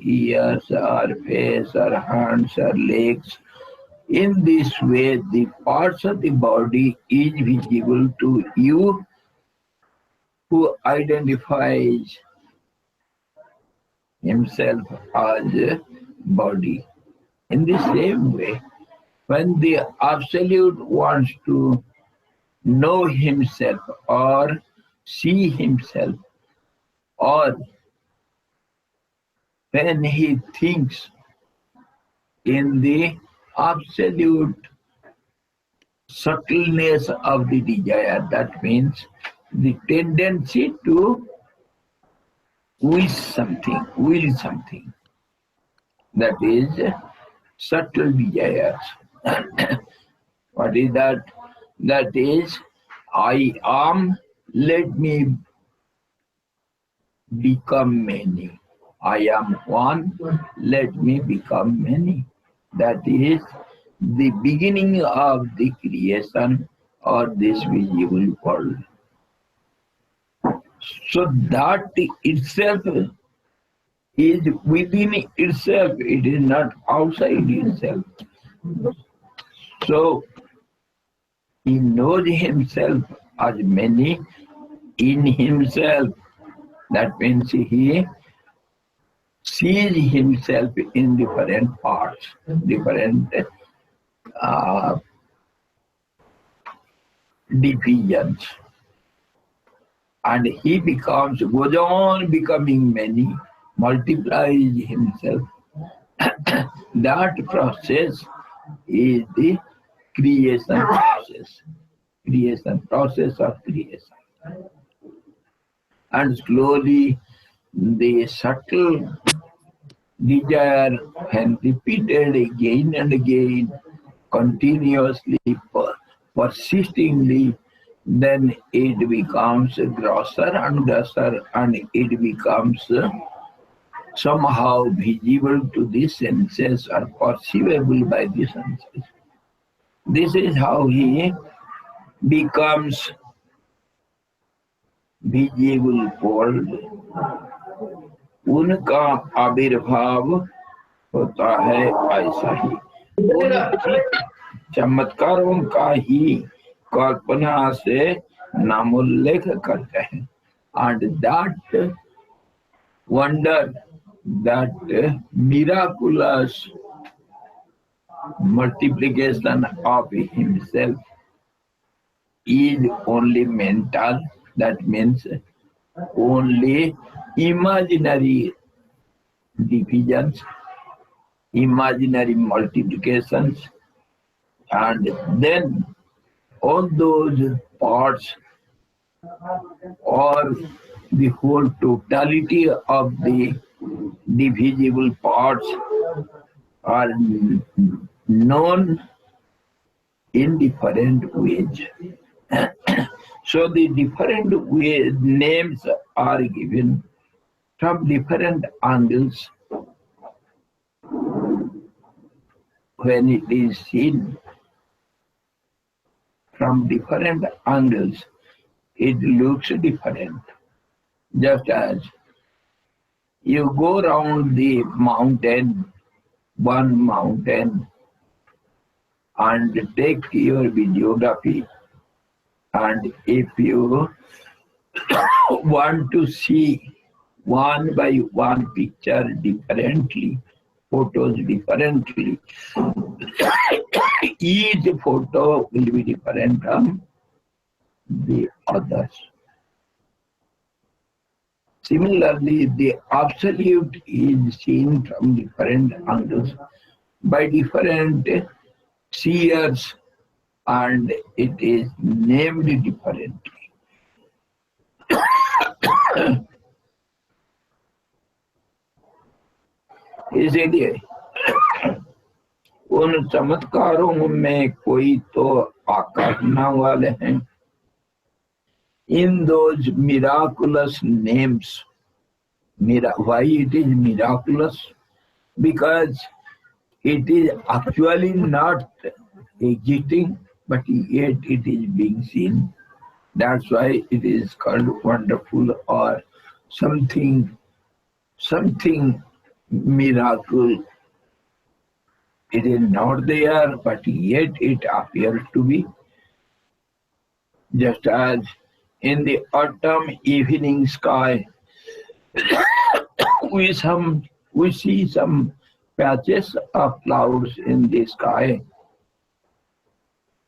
ears or face or hands or legs. In this way, the parts of the body is visible to you who identifies himself as a body. In the same way, when the Absolute wants to know himself or see himself, or when he thinks in the absolute subtleness of the desire, that means the tendency to wish something, will something, that is subtle desires. What is that? That is, I am, let me become many. I am one, let me become many. That is the beginning of the creation of this visible world. So that itself is within itself, it is not outside itself. So he knows himself as many in himself. That means he sees himself in different parts, different divisions. And he goes on becoming many, multiplies himself. That process is the creation process of creation. And slowly the subtle desire, when repeated again and again, continuously, persistingly, then it becomes grosser and grosser, and it becomes somehow visible to the senses or perceivable by the senses. This is how he becomes visible world. उनका आविर्भाव होता है ऐसा ही, चमत्कारों का ही कल्पना से नामोल्लेख करते हैं. And that wonder, that miraculous multiplication of himself is only mental. That means only imaginary divisions, imaginary multiplications, and then all those parts or the whole totality of the divisible parts are known in different ways. So the different ways, names are given from different angles. When it is seen from different angles, it looks different. Just as you go around the mountain, one mountain, and take your videography, and if you want to see one by one picture differently, photos differently, each photo will be different from the others. Similarly, the Absolute is seen from different angles by different seers, and it is named differently. इसीलिए उन चमत्कारों में कोई तो आकर्षण वाले हैं. In those miraculous names, why it is miraculous? Because it is actually not existing, but yet it is being seen. That's why it is called wonderful, or something miracle. It is not there, but yet it appears to be. Just as in the autumn evening sky, we see some patches of clouds in the sky,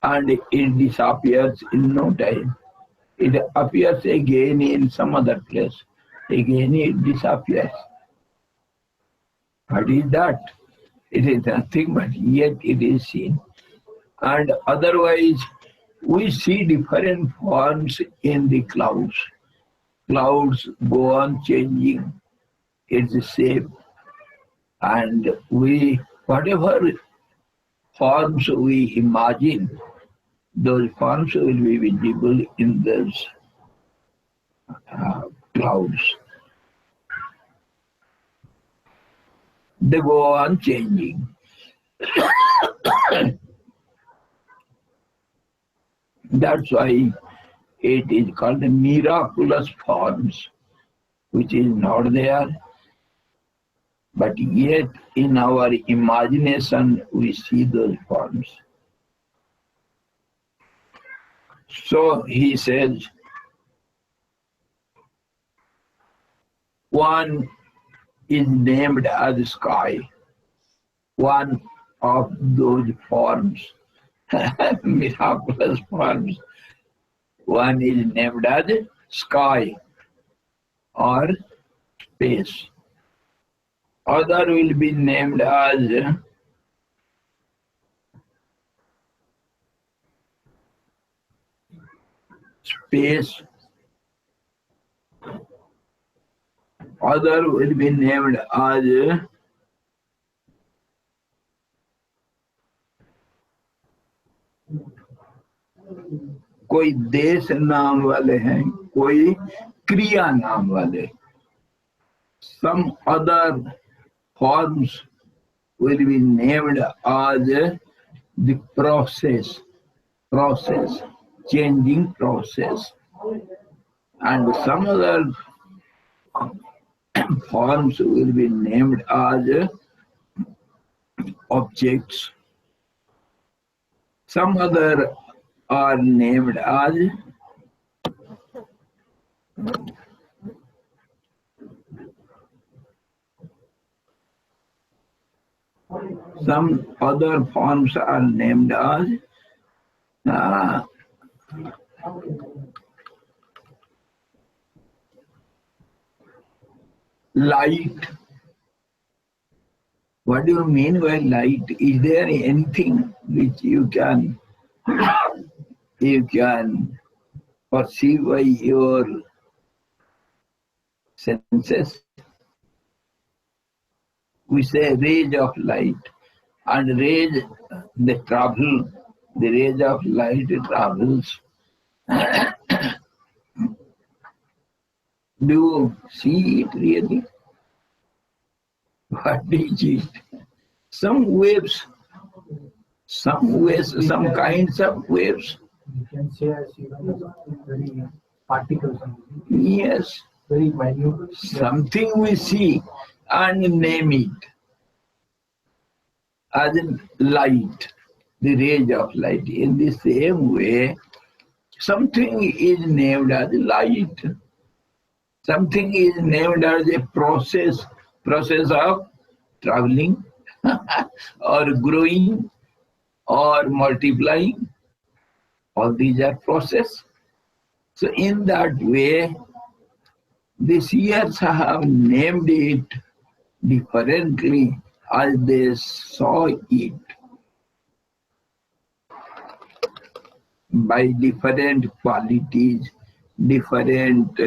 and it disappears in no time. It appears again in some other place. Again it disappears. What is that? It is nothing, but yet it is seen. And otherwise, we see different forms in the clouds. Clouds go on changing its shape, and whatever forms we imagine, those forms will be visible in those clouds. They go on changing. That's why it is called the miraculous forms, which is not there, but yet in our imagination we see those forms. So he says, one is named as sky, one of those forms, miraculous forms. One is named as sky or space. Other will be named as space. Other will be named as कोई देश नाम वाले हैं, कोई क्रिया नाम वाले. Some other forms will be named as the process, changing process. And some other forms will be named as objects. Some other are named as light. What do you mean by light? Is there anything which you can perceive by your senses? We say rays of light, and rays, they travel. The rays of light travels. Do you see it really? What is it? Some waves, some kinds of waves. You can say as very particles. Yes. Very minute. Something we see and name it as in light, the rays of light. In the same way, something is named as light. Something is named as a process of traveling or growing or multiplying. All these are process. So in that way, the seers have named it differently as they saw it, by different qualities, different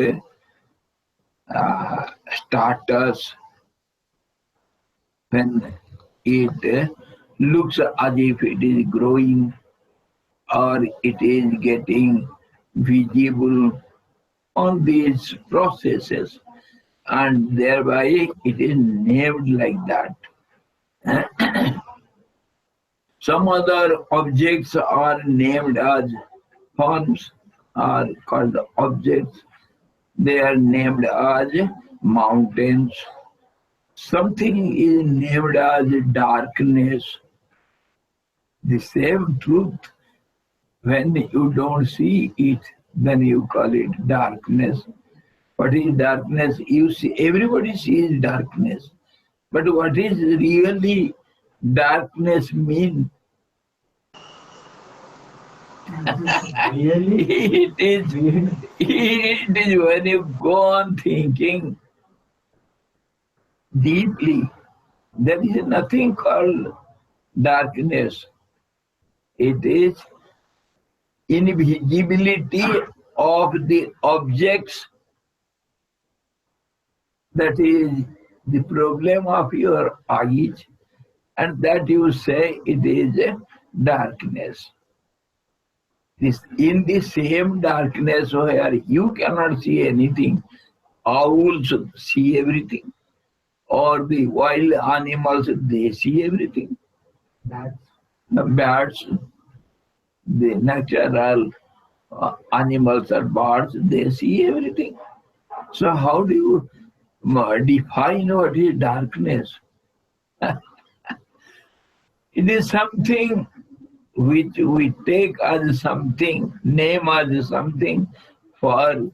status. When it looks as if it is growing or it is getting visible on these processes, and thereby it is named like that. Some other objects are named as forms, are called objects. They are named as mountains, Something is named as darkness. The same truth, when you don't see it, then you call it darkness. What is darkness? You see, everybody sees darkness. But what is really darkness mean? Really? It is when you go on thinking deeply, there is nothing called darkness. It is invisibility of the objects. That is the problem of your eyes, and that you say it is a darkness. In the same darkness where you cannot see anything, owls see everything, or the wild animals, they see everything. That's The bats, the natural animals or birds, they see everything. So how do you define what is darkness? It is something which we take as something, name as something for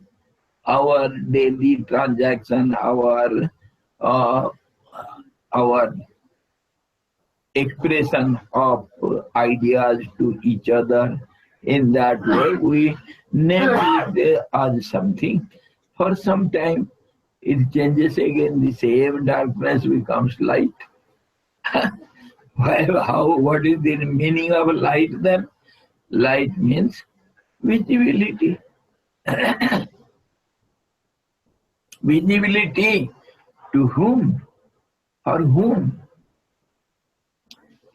our daily transaction, uh, our expression of ideas to each other. In that way, we name it as something. For some time, it changes again. The same darkness becomes light. What is the meaning of light then? Light means visibility. Visibility to whom? For whom?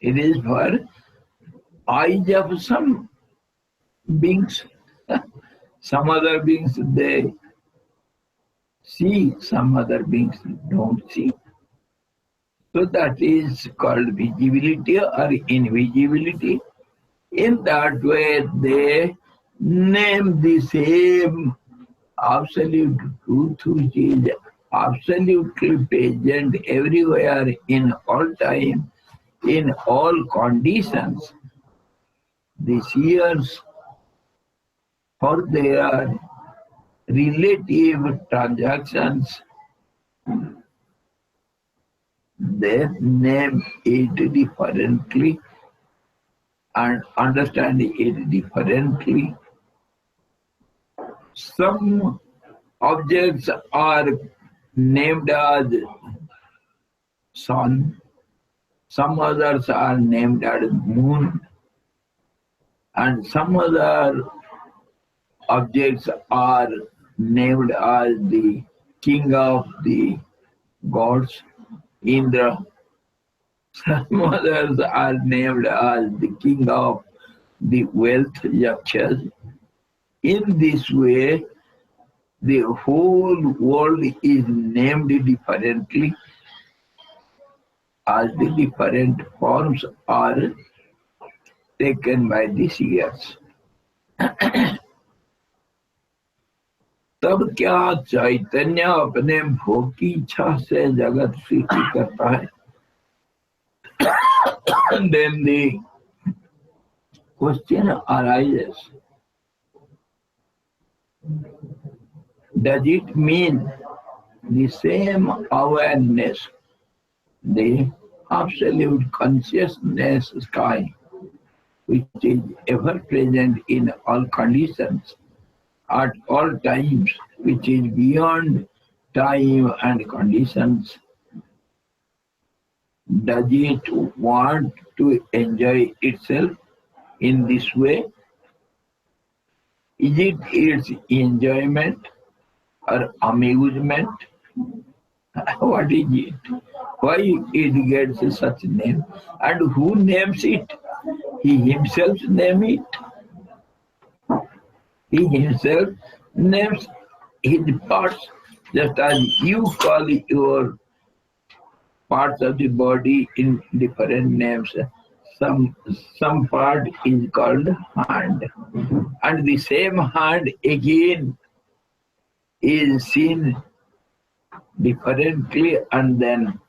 It is for eyes of some beings. Some other beings, they see, some other beings don't see. So that is called visibility or invisibility. In that way, they name the same absolute truth which is absolutely present everywhere, in all time, in all conditions. The seers, for their relative transactions, they name it differently and understand it differently. Some objects are named as sun, some others are named as moon, and some other objects are named as the king of the gods, Indra. Some others are named as the king of the wealth, Yakshas. In this way, the whole world is named differently as the different forms are taken by the seers. तब क्या चैतन्य अपने भोग की इच्छा से जगत सृष्टि करता है? Then the question arises, does it mean the same awareness, the absolute consciousness sky, which is ever present in all conditions, at all times, which is beyond time and conditions, does it want to enjoy itself in this way? Is it its enjoyment or amusement? What is it? Why it gets such name? And who names it? He himself names it. He himself names his parts, just as you call your parts of the body in different names. Some part is called hand, and the same hand again is seen differently and then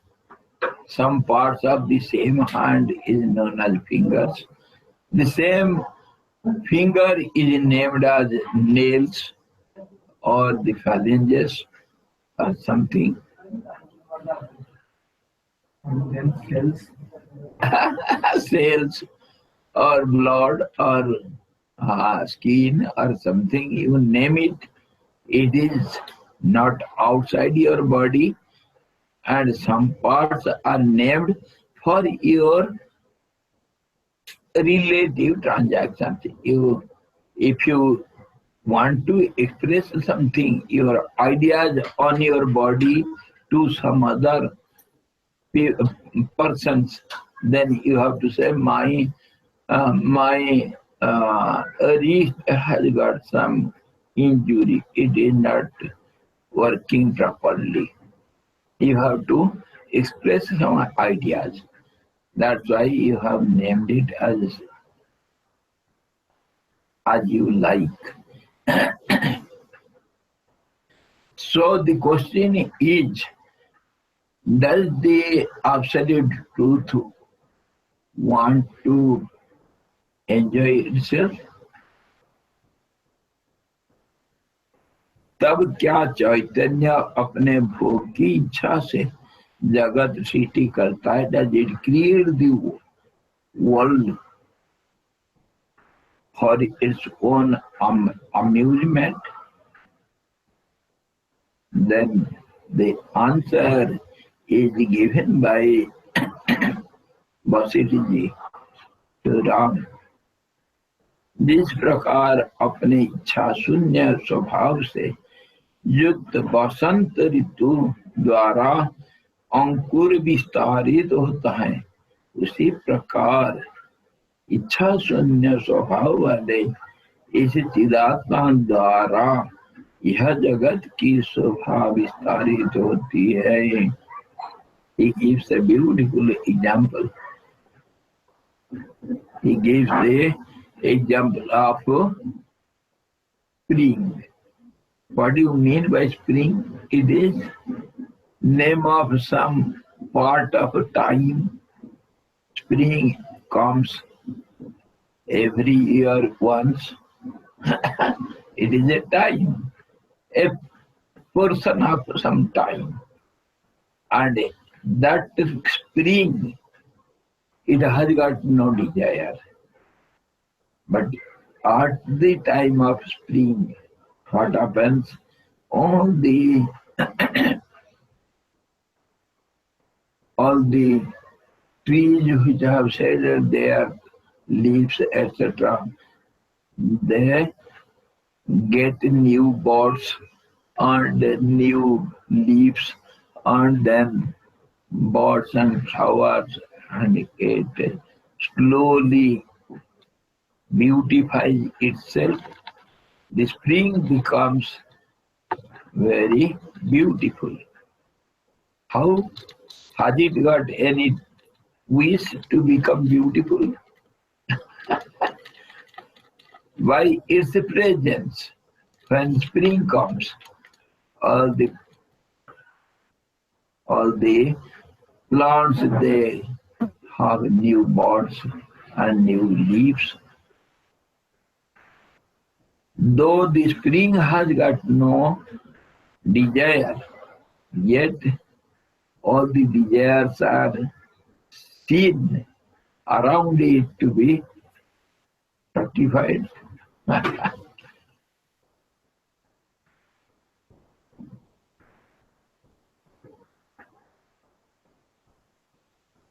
Some parts of the same hand is known as fingers. The same finger is named as nails or the phalanges or something. And then cells. Cells or blood or skin or something, you name it, it is not outside your body, and some parts are named for your relative transactions. If you want to express something, your ideas on your body to some other persons, then you have to say my wrist has got some injury. It is not working properly. You have to express some ideas. That's why you have named it as you like. So the question is, does the absolute truth want to enjoy itself? तब क्या चैतन्य अपने भोग की इच्छा से जगत सृष्टि करता है? Does it create the world for its own amusement? Then the answer is given by Vashistha to Ram. जिस प्रकार अपने इच्छा शून्य स्वभाव से युक्त बसंत ऋतु द्वारा अंकुर विस्तारित होता है, उसी प्रकार इच्छा शून्य स्वभाव वाले इस चिदात्मा द्वारा यह जगत की शोभा विस्तारित होती है. He gives a beautiful example. He gives the example of spring. What do you mean by spring? It is name of some part of time. Spring comes every year once. It is a time, a portion of some time. And that spring, it has got no desire. But at the time of spring, what happens? All the trees which have shedded their leaves, etc., they get new buds and new leaves, and then buds and flowers, and it slowly beautifies itself. The spring becomes very beautiful. How? Has it got any wish to become beautiful? By its presence, when spring comes, all the plants, they have new buds and new leaves. Though the spring has got no desire, yet all the desires are seen around it to be gratified.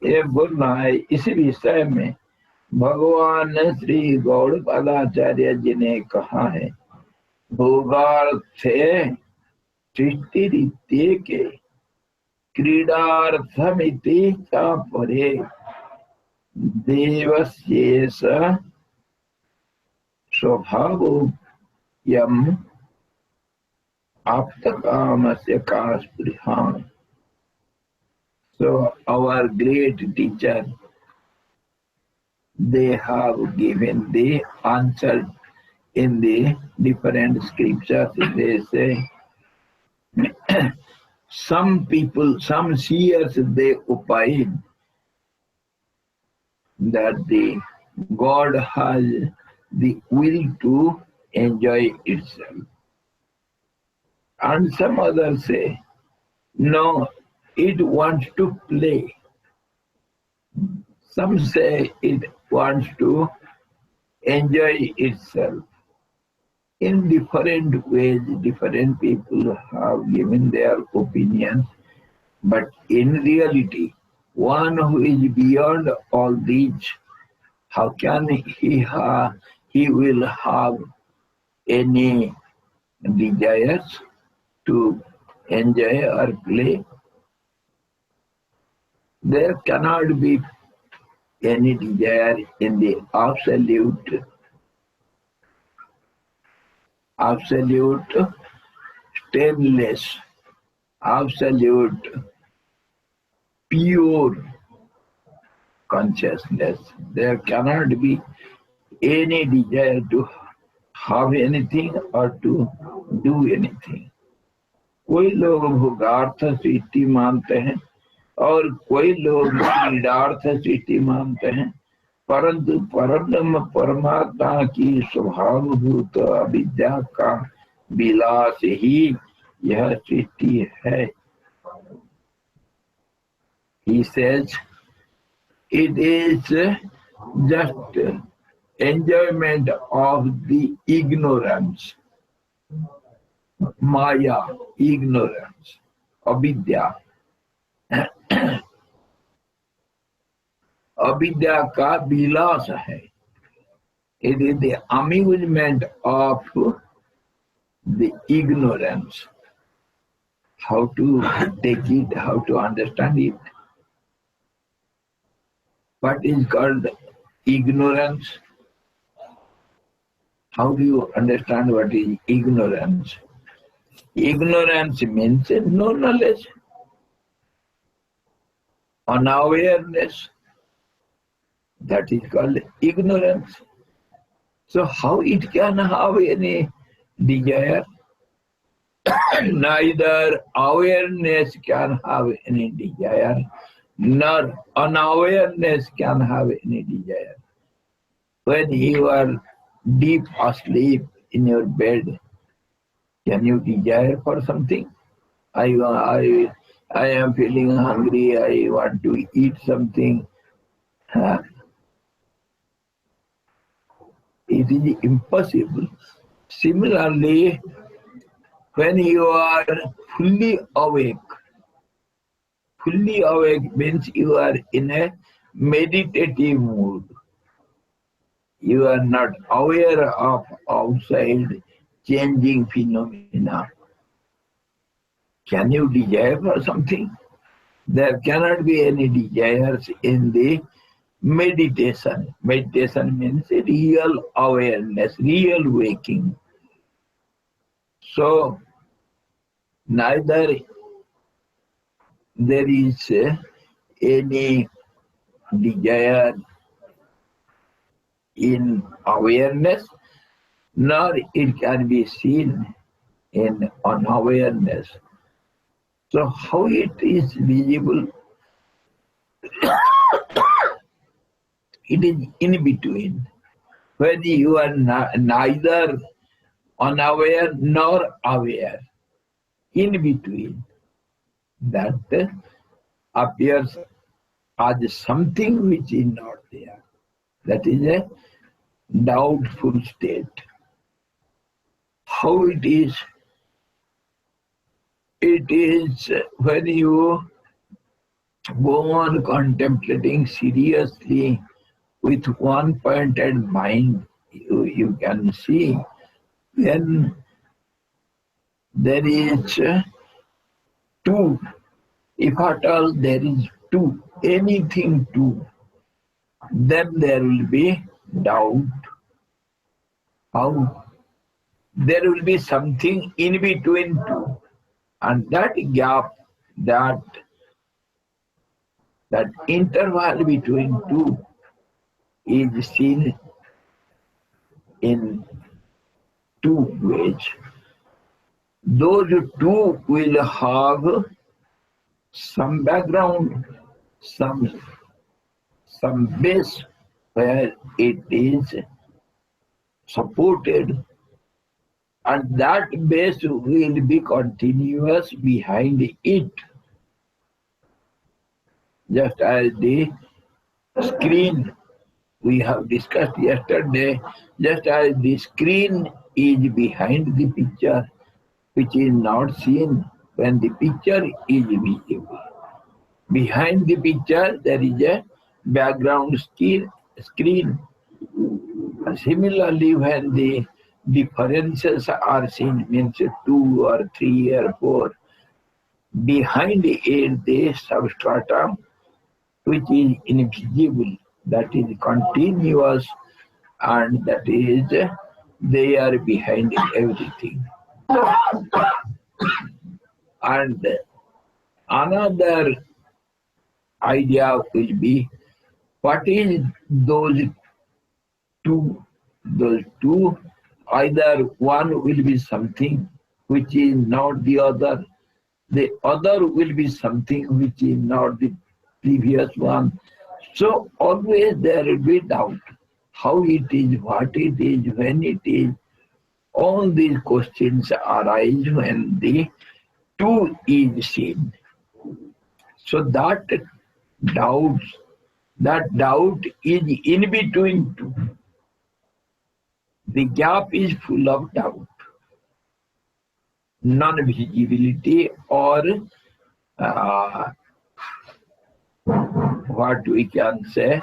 ये बोलना है इस विषय में भगवान श्री गौड़ पदाचार्य जी ने कहा है, भोगार्थे सृष्टि रीत्ये के क्रीडार्थमिति च परे देवस्येष स्वभावोऽयम् आप्तकामस्य का स्पृहा. So our great teacher, they have given the answer in the different scriptures. They say Some people, some seers, they opine that the God has the will to enjoy itself. And some others say, no, it wants to play. Some say it wants to enjoy itself. In different ways, different people have given their opinions, but in reality, one who is beyond all these, how can he will have any desires to enjoy or play? There cannot be any desire in the absolute stainless, absolute pure consciousness. There cannot be any desire to have anything or to do anything. कोई लोग भोगार्थ सृष्टि मानते हैं और कोई लोग क्रीडार्थ सृष्टि मानते हैं, परंतु परब्रह्म परमात्मा की स्वभावभूत अविद्या का विलास ही यह सृष्टि है. He says it is just enjoyment of the ignorance, Maya, ignorance, avidya. अविद्या का विलास है. It is the amusement of the ignorance. How to take it, how to understand it. What is called ignorance? How do you understand what is ignorance? Ignorance means no knowledge, unawareness. That is called ignorance. So how it can have any desire? Neither awareness can have any desire, nor unawareness can have any desire. When you are deep asleep in your bed, can you desire for something? I am feeling hungry, I want to eat something. It is impossible. Similarly, when you are fully awake means you are in a meditative mood. You are not aware of outside changing phenomena. Can you desire for something? There cannot be any desires in the meditation. Meditation means real awareness, real waking. So, neither there is any desire in awareness, nor it can be seen in unawareness. So how it is visible? It is in between. When you are neither unaware nor aware, in between, that appears as something which is not there. That is a doubtful state. How it is? It is when you go on contemplating seriously with one-pointed mind, you can see when there is two, if at all there is two, anything two, then there will be doubt. How? There will be something in between two. And that gap, that interval between two is seen in two ways. Those two will have some background, some base where it is supported, and that base will be continuous behind it, just as the screen we have discussed yesterday, just as the screen is behind the picture, which is not seen when the picture is visible. Behind the picture, there is a background screen. Similarly, when the differences are seen, means 2 or 3 or 4, behind it the substratum, which is invisible, that is continuous, and that is there behind everything. And another idea will be, what is those two? Those two, either one will be something which is not the other will be something which is not the previous one. So always there will be doubt. How it is, what it is, when it is. All these questions arise when the two is seen. So that doubt is in between two. The gap is full of doubt, non-visibility, or what we can say,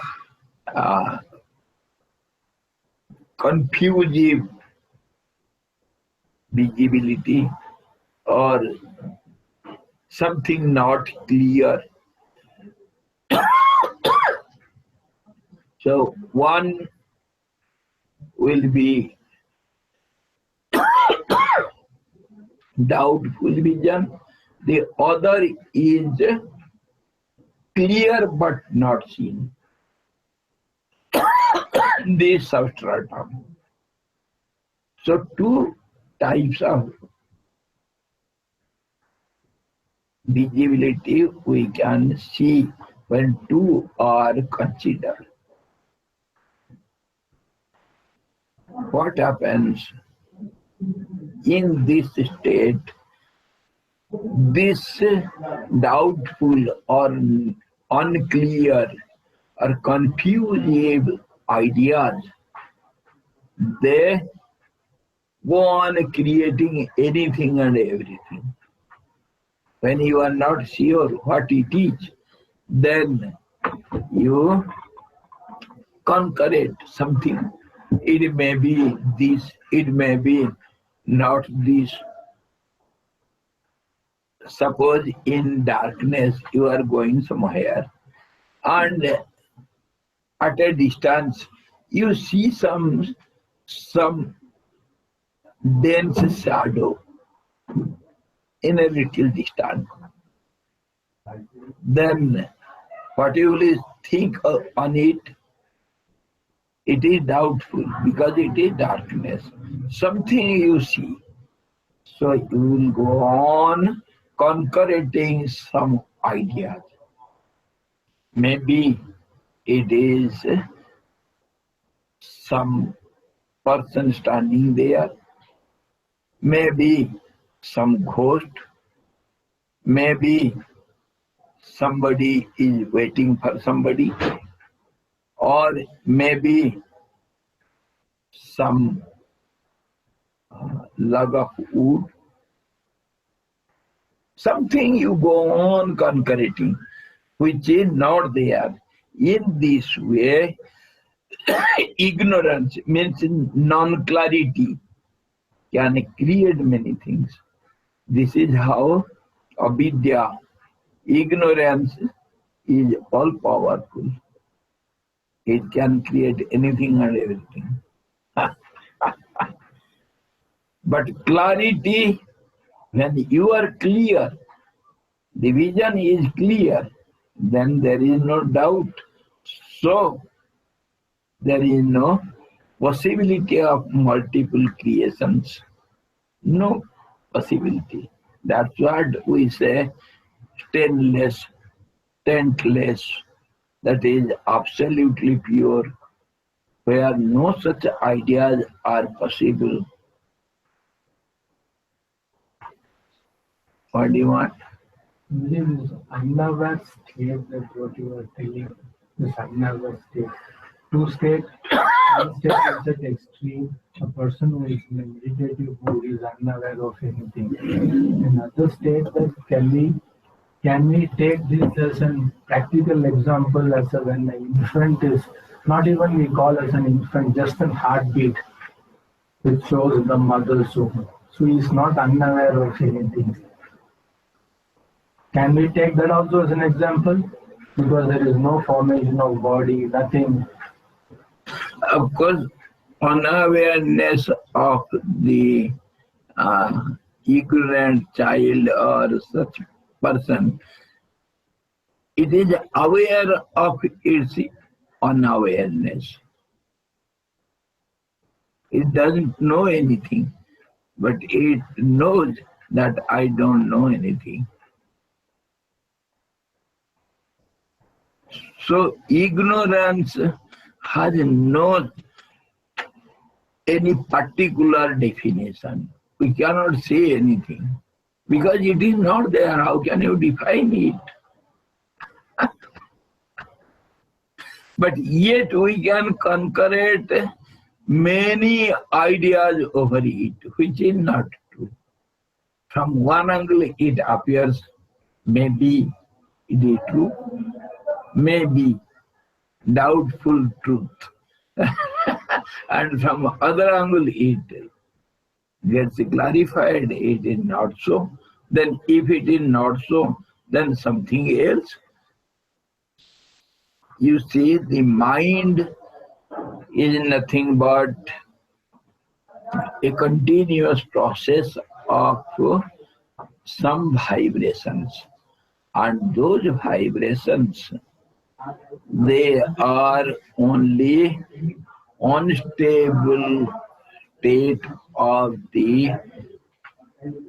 confusive visibility, or something not clear. So one will be doubtful vision, the other is clear but not seen. The substratum. So two types of visibility we can see when two are considered. What happens in this state? This doubtful or unclear or confused ideas, they go on creating anything and everything. When you are not sure what it is, then you concrete something. It may be this, it may be not this. Suppose in darkness you are going somewhere, and at a distance you see some dense shadow in a little distance. Then what you will think on it? It is doubtful because it is darkness. Something you see. So you will go on concreting some ideas. Maybe it is some person standing there, maybe some ghost, maybe somebody is waiting for somebody, or maybe some log of wood. Something you go on concreting which is not there. In this way, ignorance means non-clarity can create many things. This is how avidya, ignorance, is all powerful. It can create anything and everything. But clarity, when you are clear, the vision is clear, then there is no doubt. So there is no possibility of multiple creations. No possibility. That's what we say, stainless, taintless, that is absolutely pure, where no such ideas are possible. What do you want? This unaware state that what you are telling, this unaware state. Two states, one state is at extreme. A person who is in a meditative mood is unaware of anything. Another state that can we take this as a practical example as a, when an infant is not even we call as an infant, just a heartbeat which shows the mother's womb. So he is not unaware of anything. Can we take that also as an example? Because there is no formation of body, nothing. Of course, unawareness of the ignorant child or such person, it is aware of its unawareness. It doesn't know anything, but it knows that I don't know anything. So ignorance has no any particular definition. We cannot say anything because it is not there. How can you define it? But yet we can concrete many ideas over it, which is not true. From one angle it appears maybe it is true, maybe doubtful truth. And from other angle it gets clarified, it is not so. Then if it is not so, then something else. You see, the mind is nothing but a continuous process of some vibrations. And those vibrations, they are only unstable state of the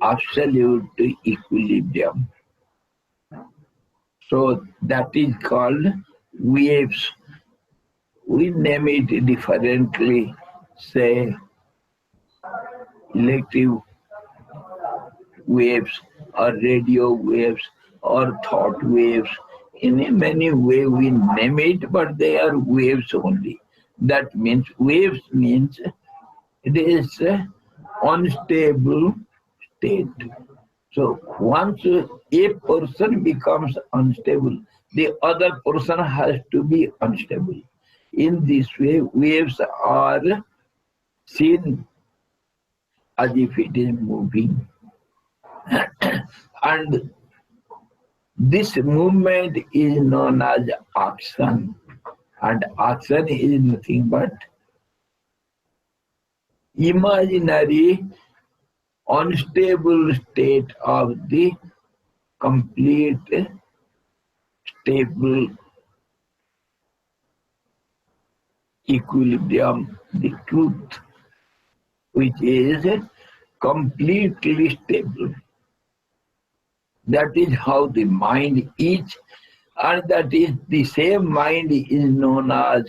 absolute equilibrium. So that is called waves. We name it differently, say electric waves or radio waves or thought waves. In many ways we name it, but they are waves only. That means waves means it is an unstable state. So once a person becomes unstable, the other person has to be unstable. In this way, waves are seen as if it is moving. And this movement is known as action. And action is nothing but imaginary unstable state of the complete stable equilibrium, the truth, which is completely stable. That is how the mind is, and that is the same mind is known as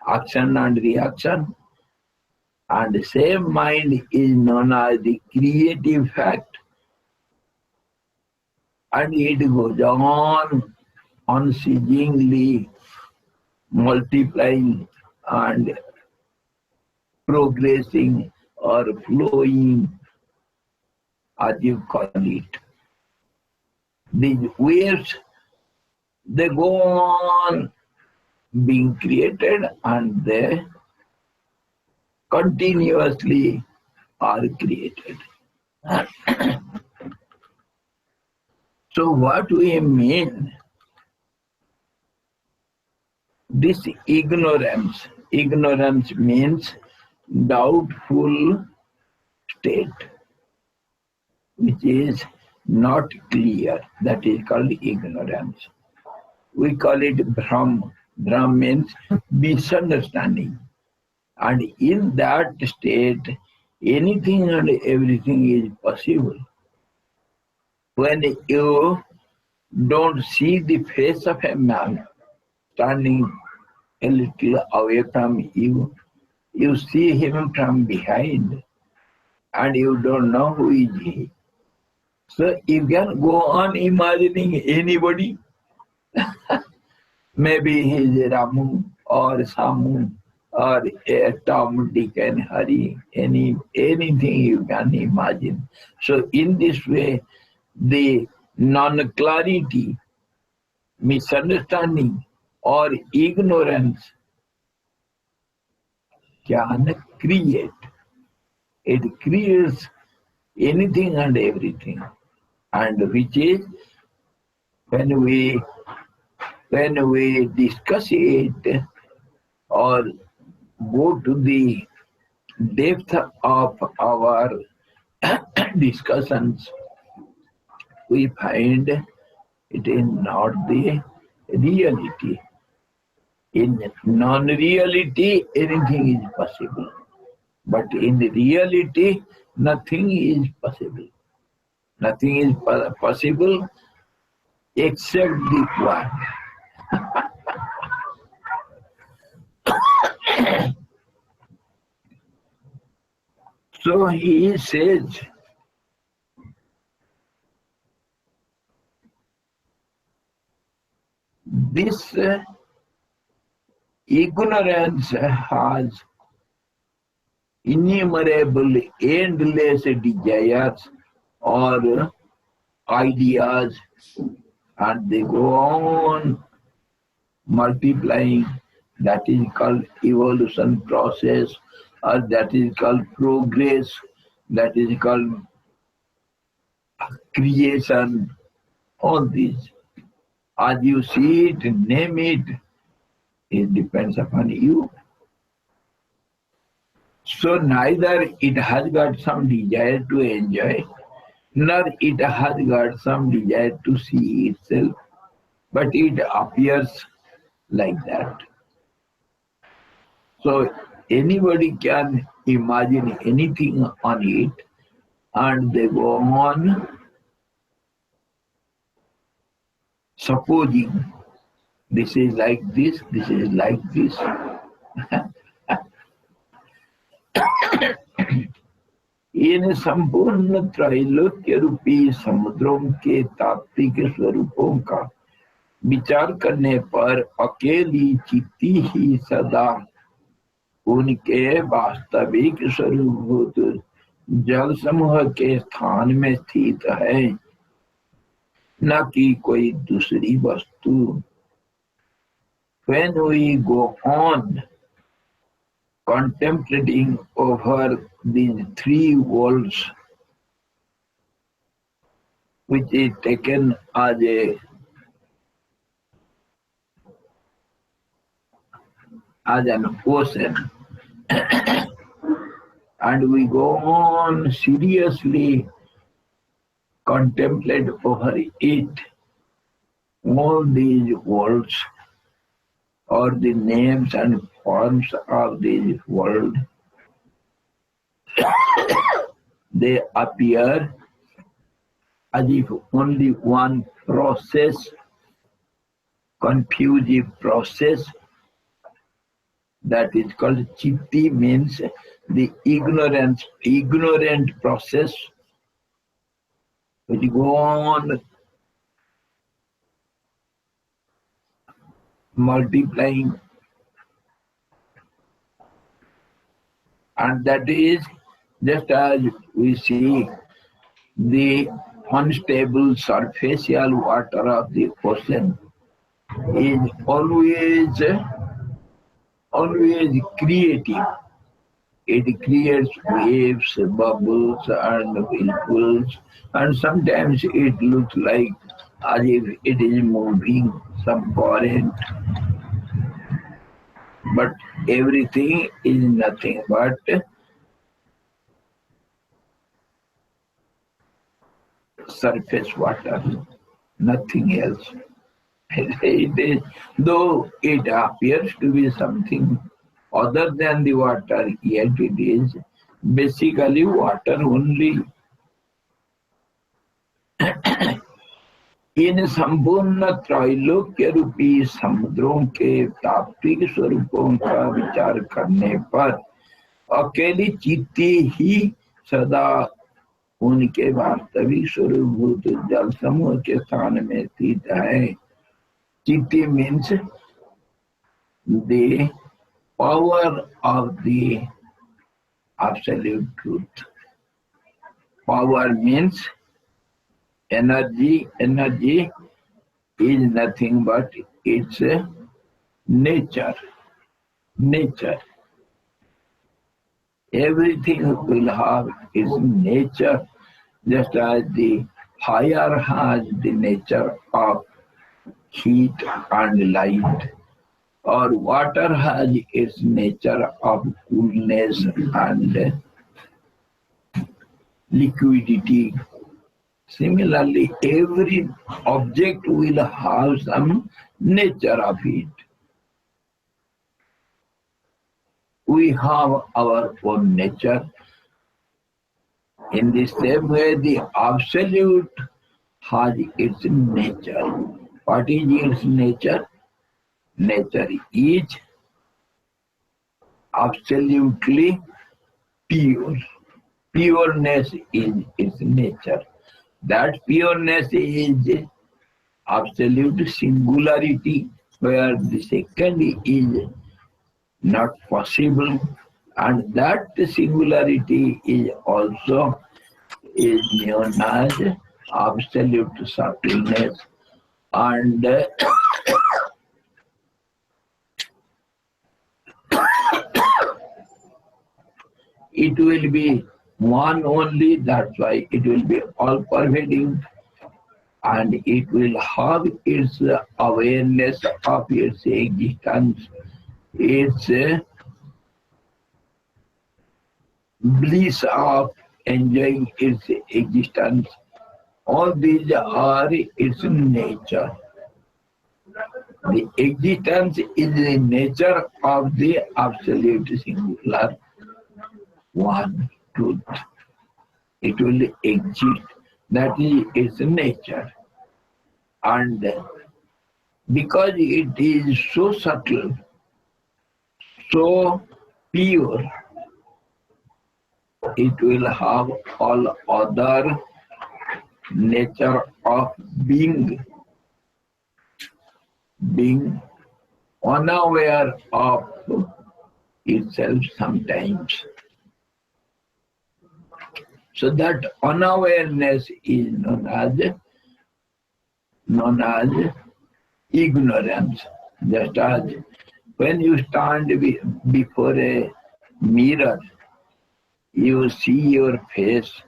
action and reaction, and the same mind is known as the creative fact, and it goes on unceasingly multiplying and progressing or flowing, as you call it. These waves, they go on being created and they continuously are created. So what we mean, this ignorance means doubtful state, which is not clear. That is called ignorance. We call it Brahm. Brahm means misunderstanding. And in that state, anything and everything is possible. When you don't see the face of a man standing a little away from you. You see him from behind and you don't know who is he. So you can go on imagining anybody. Maybe he is Ramu or Samu or a Tom, Dick and Harry, anything you can imagine. So in this way, the non-clarity, misunderstanding or ignorance can create. It creates anything and everything. And which is when we discuss it or go to the depth of our discussions, we find it is not the reality. In non-reality, anything is possible. But in reality, nothing is possible. Nothing is possible except the one. So he says, this ignorance has innumerable, endless desires or ideas, and they go on multiplying. That is called evolution process, or that is called progress, that is called creation. All these, as you see it, name it, it depends upon you. So neither it has got some desire to enjoy, nor it has got some desire to see itself, but it appears like that. So anybody can imagine anything on it, and they go on supposing this is like this is like this. इन संपूर्ण त्रैलोक्य रूपी समुद्रों के तात्विक स्वरूपों का विचार करने पर अकेली चित्ती ही सदा उनके वास्तविक स्वरूपभूत जल समूह के स्थान में स्थित है, न कि कोई दूसरी वस्तु. When we go on contemplating over these three worlds, which is taken as an ocean, and we go on seriously contemplate over it, all these worlds or the names and forms of this world, they appear as if only one process, confusive process, that is called chitti, means the ignorant process, which go on multiplying, and that is just as we see the unstable surfacial water of the ocean is always creative. It creates waves, bubbles and whirlpools, and sometimes it looks like as if it is moving some current. But everything is nothing but surface water, nothing else. It is, though it appears to be something other than the water, yet it is basically water only. इन संपूर्ण त्रैलोक्य रूपी समुद्रों के तात्विक स्वरूपों का विचार करने पर अकेली चित्ती ही सदा उनके वास्तविक स्वरूपभूत जल समूह के स्थान में स्थित है। चित्ती means the power of the absolute truth. Power means energy. Energy is nothing but its nature. Nature. Everything will have its nature, just as the fire has the nature of heat and light, or water has its nature of coolness and liquidity. Similarly, every object will have some nature of it. We have our own nature. In the same way, the absolute has its nature. What is its nature? Nature is absolutely pure. Pureness is its nature. That pureness is absolute singularity, where the second is not possible, and that singularity is also known as absolute subtleness, and it will be one only, that's why it will be all pervading, and it will have its awareness of its existence, its bliss of enjoying its existence. All these are its nature. The existence is the nature of the absolute singular one truth. It will exist. That is its nature. And because it is so subtle, so pure, it will have all other nature of being unaware of itself sometimes. So that unawareness is known as ignorance. Just as when you stand before a mirror, you see your face,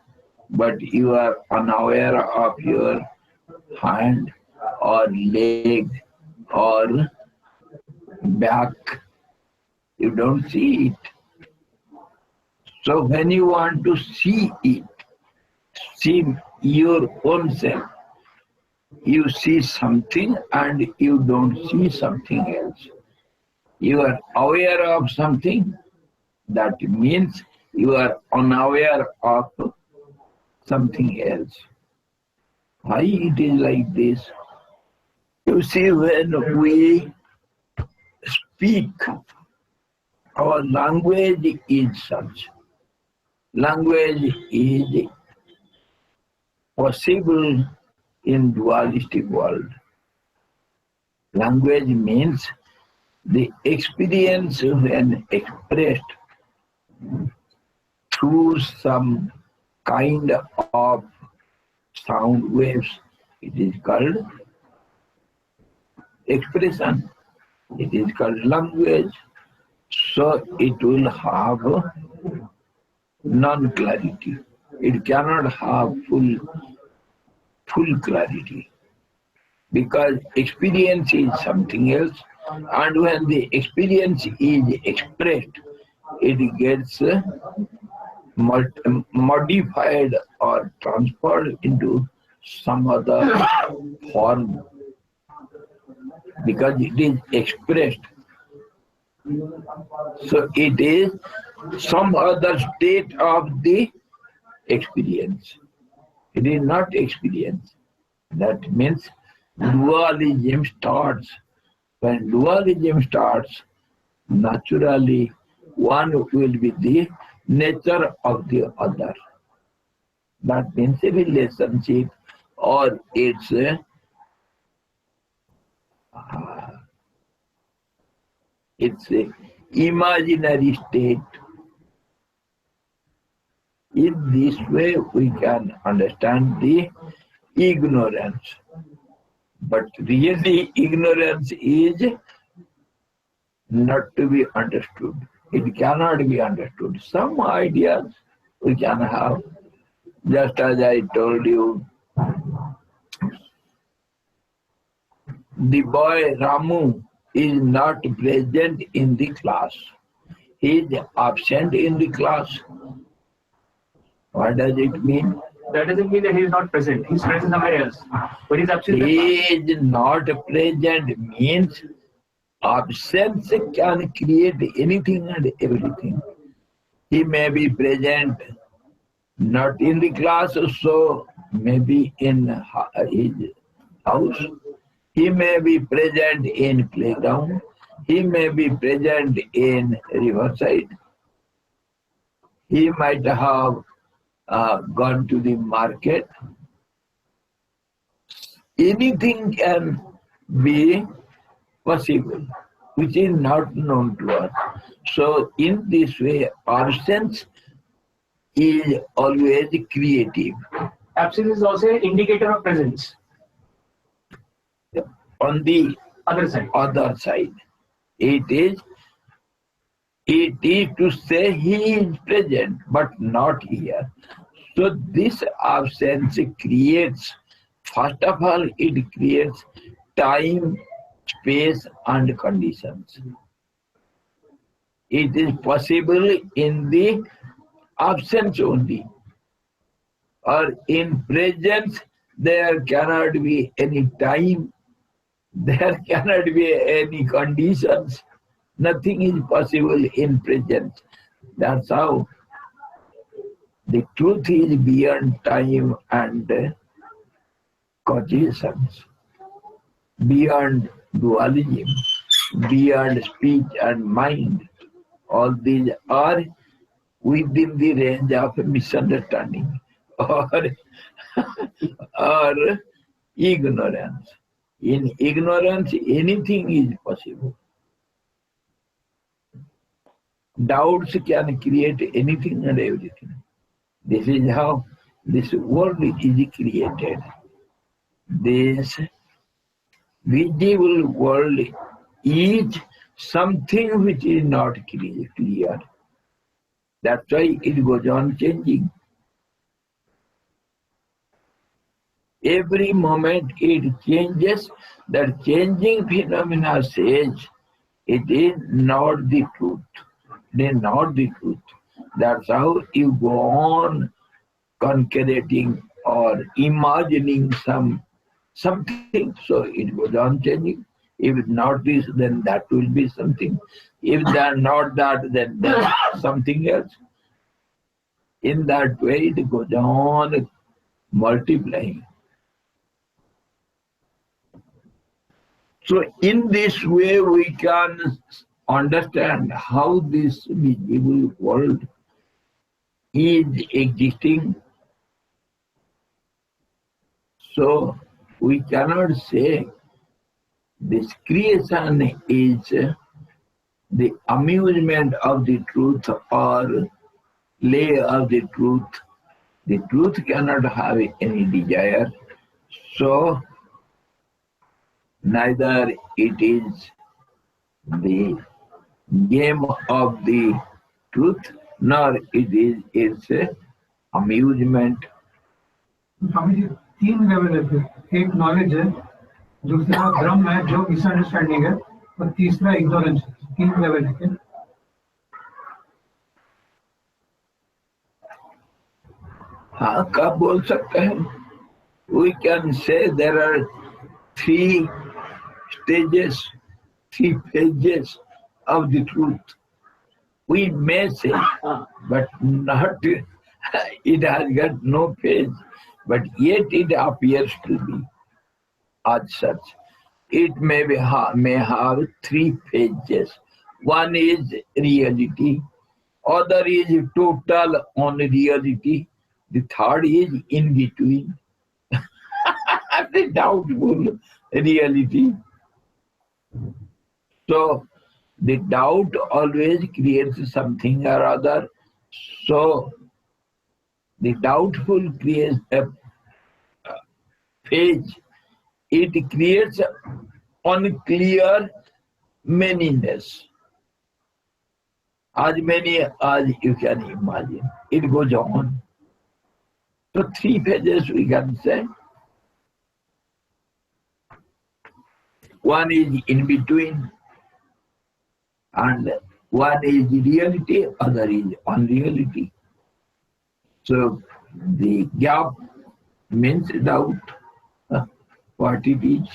but you are unaware of your hand or leg or back. You don't see it. So when you want to see it, see your own self, you see something and you don't see something else. You are aware of something, that means you are unaware of something else. Why it is like this? You see, when we speak, our language is such. Language is possible in dualistic world. Language means the experience when expressed through some kind of sound waves. It is called expression. It is called language. So it will have non-clarity. It cannot have full clarity, because experience is something else, and when the experience is expressed, it gets modified or transferred into some other form, because it is expressed. So it is some other state of the experience. It is not experience. That means dualism starts. When dualism starts, naturally one will be the nature of the other. That means a relationship or it's a imaginary state. In this way we can understand the ignorance. But really ignorance is not to be understood. It cannot be understood. Some ideas we can have, just as I told you, the boy Ramu is not present in the class. He is absent in the class. What does it mean? That doesn't mean that he is not present. He's present somewhere else. But he's absent. He is not present means absence can create anything and everything. He may be present not in the class, so maybe in his house. He may be present in playground. He may be present in riverside. He might have gone to the market. Anything can be possible, which is not known to us. So in this way, absence is always creative. Absence is also an indicator of presence. On the Other side, it is to say he is present, but not here. So this absence creates, first of all, it creates time, space and conditions. It is possible in the absence only. Or in presence, there cannot be any time, there cannot be any conditions. Nothing is possible in presence. That's how the truth is beyond time and causations, beyond dualism, beyond speech and mind. All these are within the range of misunderstanding or ignorance. In ignorance, anything is possible. Doubts can create anything and everything. This is how this world is created. This visible world is something which is not clear. That's why it goes on changing. Every moment it changes. That changing phenomena says it is not the truth. It is not the truth. That's how you go on concreting or imagining something. So it goes on changing. If it's not this, then that will be something. If they're not that, then that's something else. In that way, it goes on multiplying. So in this way, we can understand how this visible world is existing. So we cannot say this creation is the amusement of the truth or lay of the truth. The truth cannot have any desire. So neither it is the game of the truth, nor it is its amusement. तीन level है फिर एक knowledge है दूसरा भ्रम है जो misunderstanding है और तीसरा इग्नोरेंस है तीन लेवल है फिर हाँ कब बोल सकते हैं we can say there are three stages, three phases of the truth. We may say, but not, it has got no phase, but yet it appears to be. as such. It may have three phases. One is reality, other is total unreality, the third is in between, the doubtful reality. So the doubt always creates something or other. So the doubtful creates a phase. It creates unclear manyness, as many as you can imagine. It goes on. So three phases we can say. One is in between, and one is reality, other is unreality. So the gap means doubt, what it is.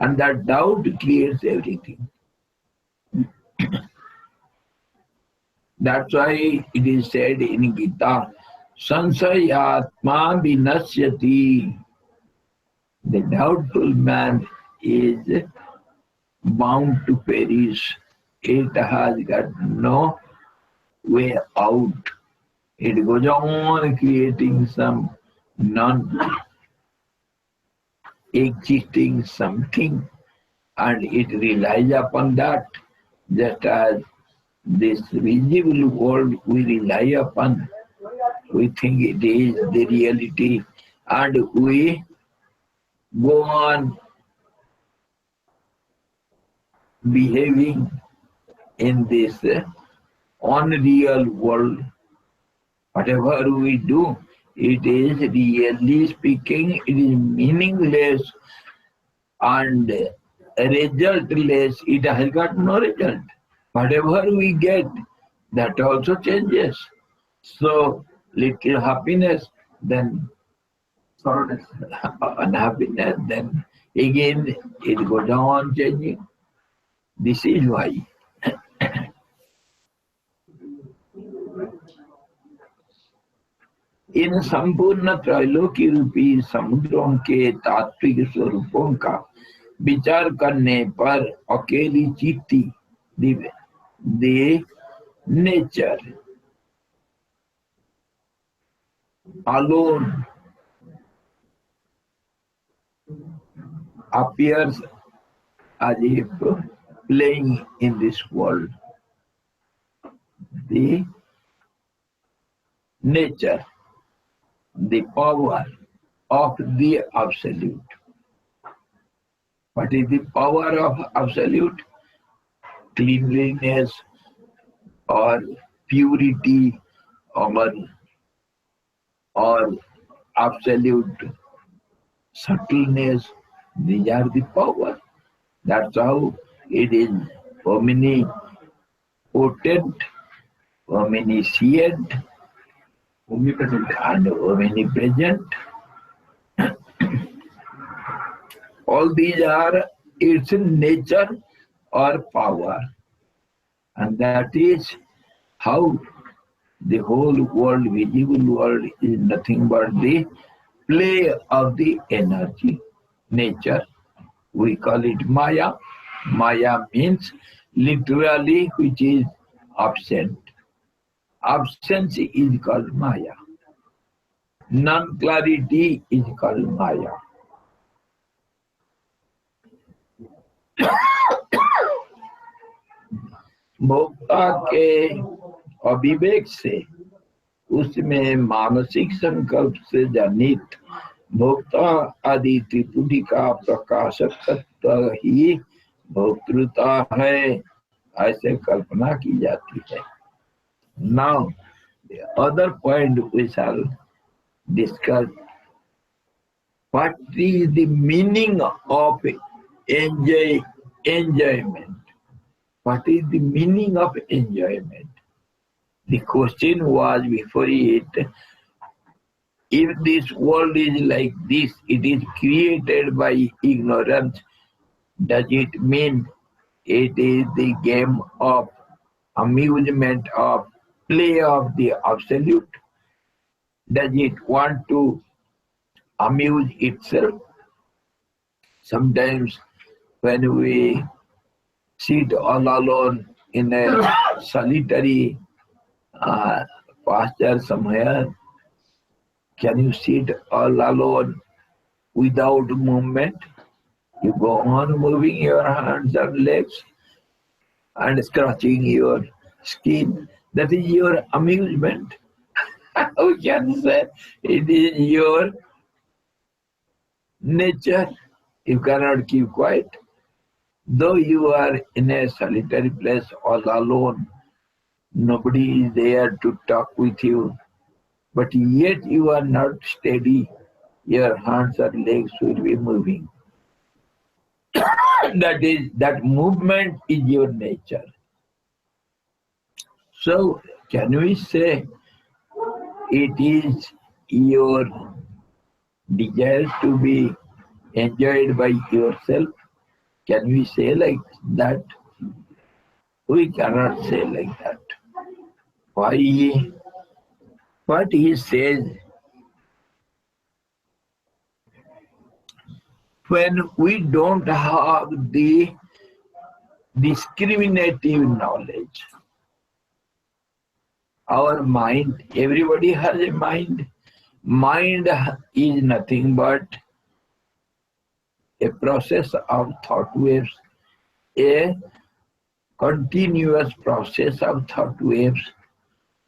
And that doubt creates everything. That's why it is said in Gita, Sansayatma vinasyati. The doubtful man is bound to perish. It has got no way out. It goes on creating some non-existing something, and it relies upon that, just as this visible world we rely upon. We think it is the reality, and we go on behaving in this unreal world. Whatever we do, it is really speaking, it is meaningless and resultless. It has got no result. Whatever we get, that also changes. So little happiness, then Sorrowness. unhappiness, then again it goes on changing. This is why. इन संपूर्ण त्रैलोकी रूपी समुद्रों के तात्विक स्वरूपों का विचार करने पर अकेली चित्ती the nature alone appears as if playing in this world. The nature, the power of the Absolute. What is the power of Absolute? Cleanliness or purity or absolute subtleness. These are the power. That's how it is omnipotent, omniscient, Omnipresent. and omnipresent. All these are its nature or power. And that is how the whole world, visible world, is nothing but the play of the energy, nature. We call it Maya. Maya means literally which is absent. Absence is called Maya. Non-clarity is called Maya. भोक्ता के अविवेक से उसमें मानसिक संकल्प से जनित भोक्ता आदि त्रिपुटी का प्रकाशक तत्व ही भोक्तृता है, ऐसे कल्पना की जाती है. Now, the other point we shall discuss, what is the meaning of enjoyment? What is the meaning of enjoyment? The question was before it, if this world is like this, it is created by ignorance, does it mean it is the game of amusement of play of the Absolute? Does it want to amuse itself? Sometimes when we sit all alone in a solitary pasture somewhere, can you sit all alone without movement? You go on moving your hands and legs and scratching your skin. That is your amusement. We can say it is your nature. You cannot keep quiet. Though you are in a solitary place all alone, nobody is there to talk with you, but yet you are not steady. Your hands or legs will be moving. That movement is your nature. So can we say it is your desire to be enjoyed by yourself? Can we say like that? We cannot say like that. Why? What he says, when we don't have the discriminative knowledge, our mind, everybody has a mind. Mind is nothing but a process of thought waves, a continuous process of thought waves.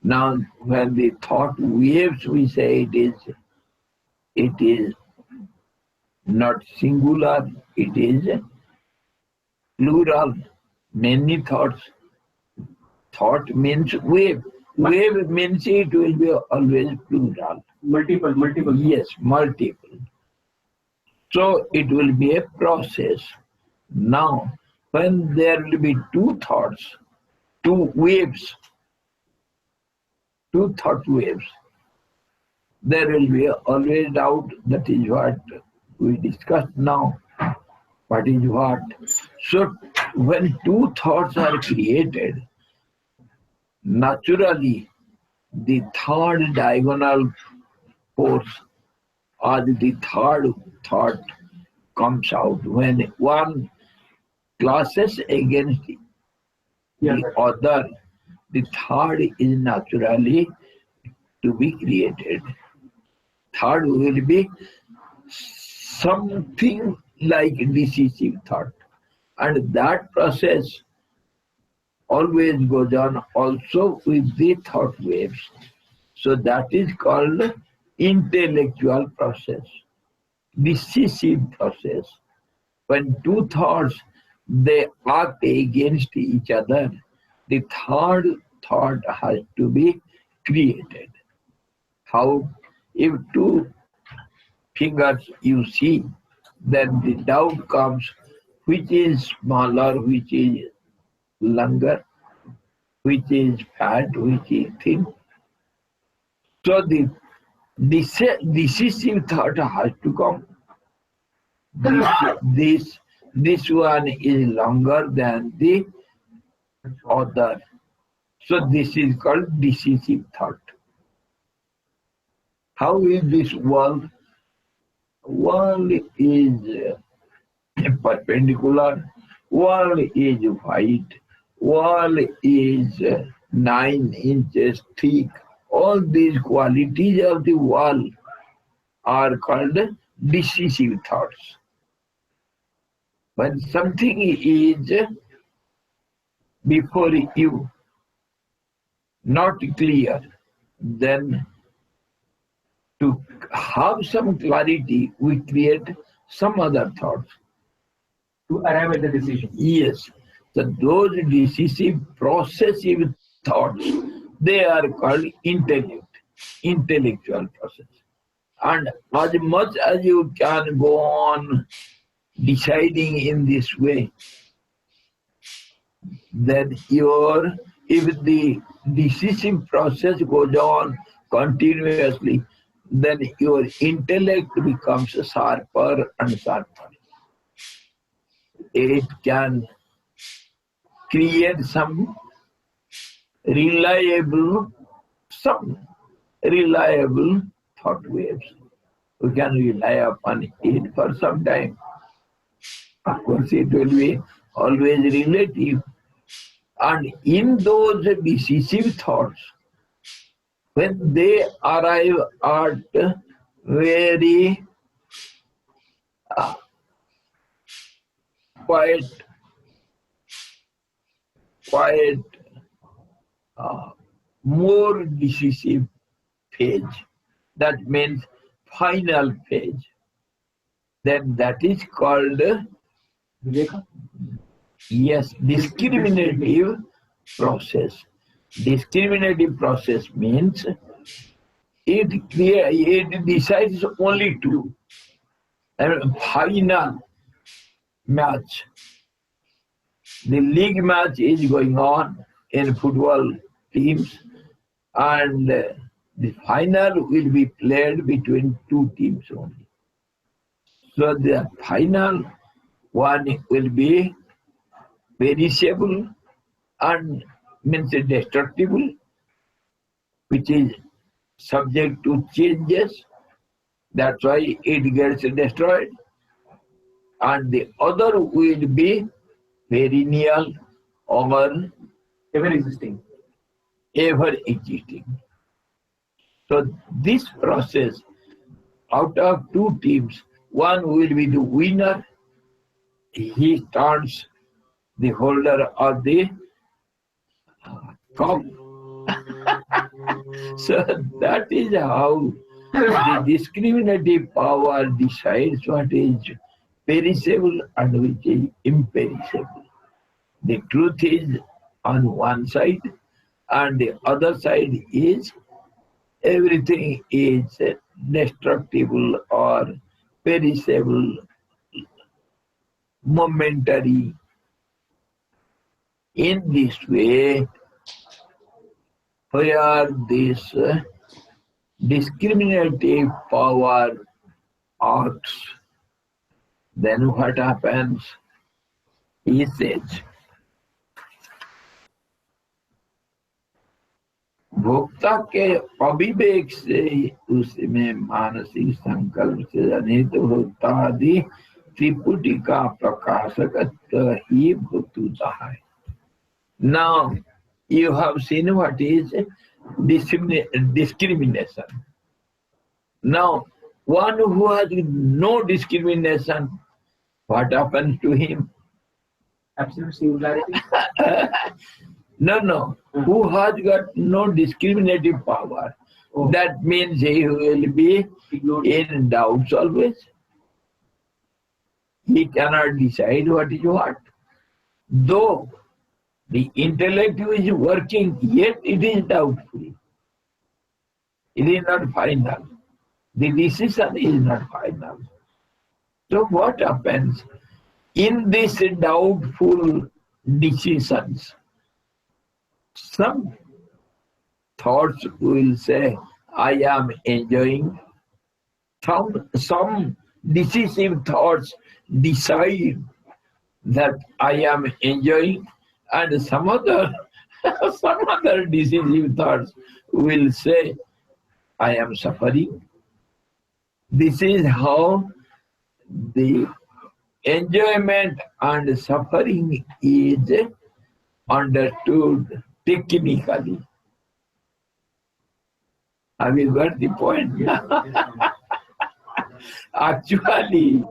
Now, when the thought waves, we say it is not singular, it is plural. Many thoughts. Thought means wave. Wave means it will be always plural. Multiple. Yes, multiple. So it will be a process. Now, when there will be two thoughts, two waves, two thought waves, there will be always doubt. That is what we discussed now. What is what? So when two thoughts are created, naturally the third diagonal force or the third thought comes out. When one clashes against the other, the third is naturally to be created. Third will be something like decisive thought. And that process always goes on also with the thought waves. So that is called intellectual process, decisive process. When two thoughts, they act against each other, the third thought has to be created. How? If two fingers you see, then the doubt comes, which is smaller, which is longer, which is fat, which is thin. So the decisive thought has to come. This one is longer than the other. So this is called decisive thought. How is this world? World is perpendicular, world is white, world is 9 inches thick. All these qualities of the wall are called decisive thoughts. When something is before you not clear, then to have some clarity, we create some other thoughts. To arrive at the decision. Yes. So those decisive, processive thoughts, they are called intellectual process. And as much as you can go on deciding in this way, then if the decisive process goes on continuously, then your intellect becomes sharper and sharper. It can create some reliable thought waves. We can rely upon it for some time. Of course, it will be always relative. And in those decisive thoughts, when they arrive at very quiet, quiet, uh, more decisive phase, that means final phase, then that is called, Viveka? yes, discriminative process. Discriminative process means it decides only two. And final match. The league match is going on in football teams, and the final will be played between two teams only. So the final one will be perishable and means destructible, which is subject to changes. That's why it gets destroyed. And the other will be perennial or Ever existing. ever existing. So this process, out of two teams, one will be the winner. He starts the holder of the cup. So that is how the discriminative power decides what is perishable and which is imperishable. The truth is on one side, and the other side is everything is destructible or perishable, momentary. In this way, where this discriminative power acts, then what happens? He says, भोक्ता के अविवेक से उसमें मानसिक संकल्प से जनित भोक्ता आदि त्रिपुटी का प्रकाशकत्व ही भोक्तृता है. Now you have seen what is discrimination. Now one who has no discrimination, what happens to him? Absolute singularity. No. Who has got no discriminative power? Oh. That means he will be Ignored. in doubts always. He cannot decide what is what. Though the intellect is working, yet it is doubtful. It is not final. The decision is not final. So what happens? In these doubtful decisions, some thoughts will say, I am enjoying. Some decisive thoughts decide that I am enjoying, and some other decisive thoughts will say, I am suffering. This is how the enjoyment and suffering is understood technically. Have you got the point? Actually,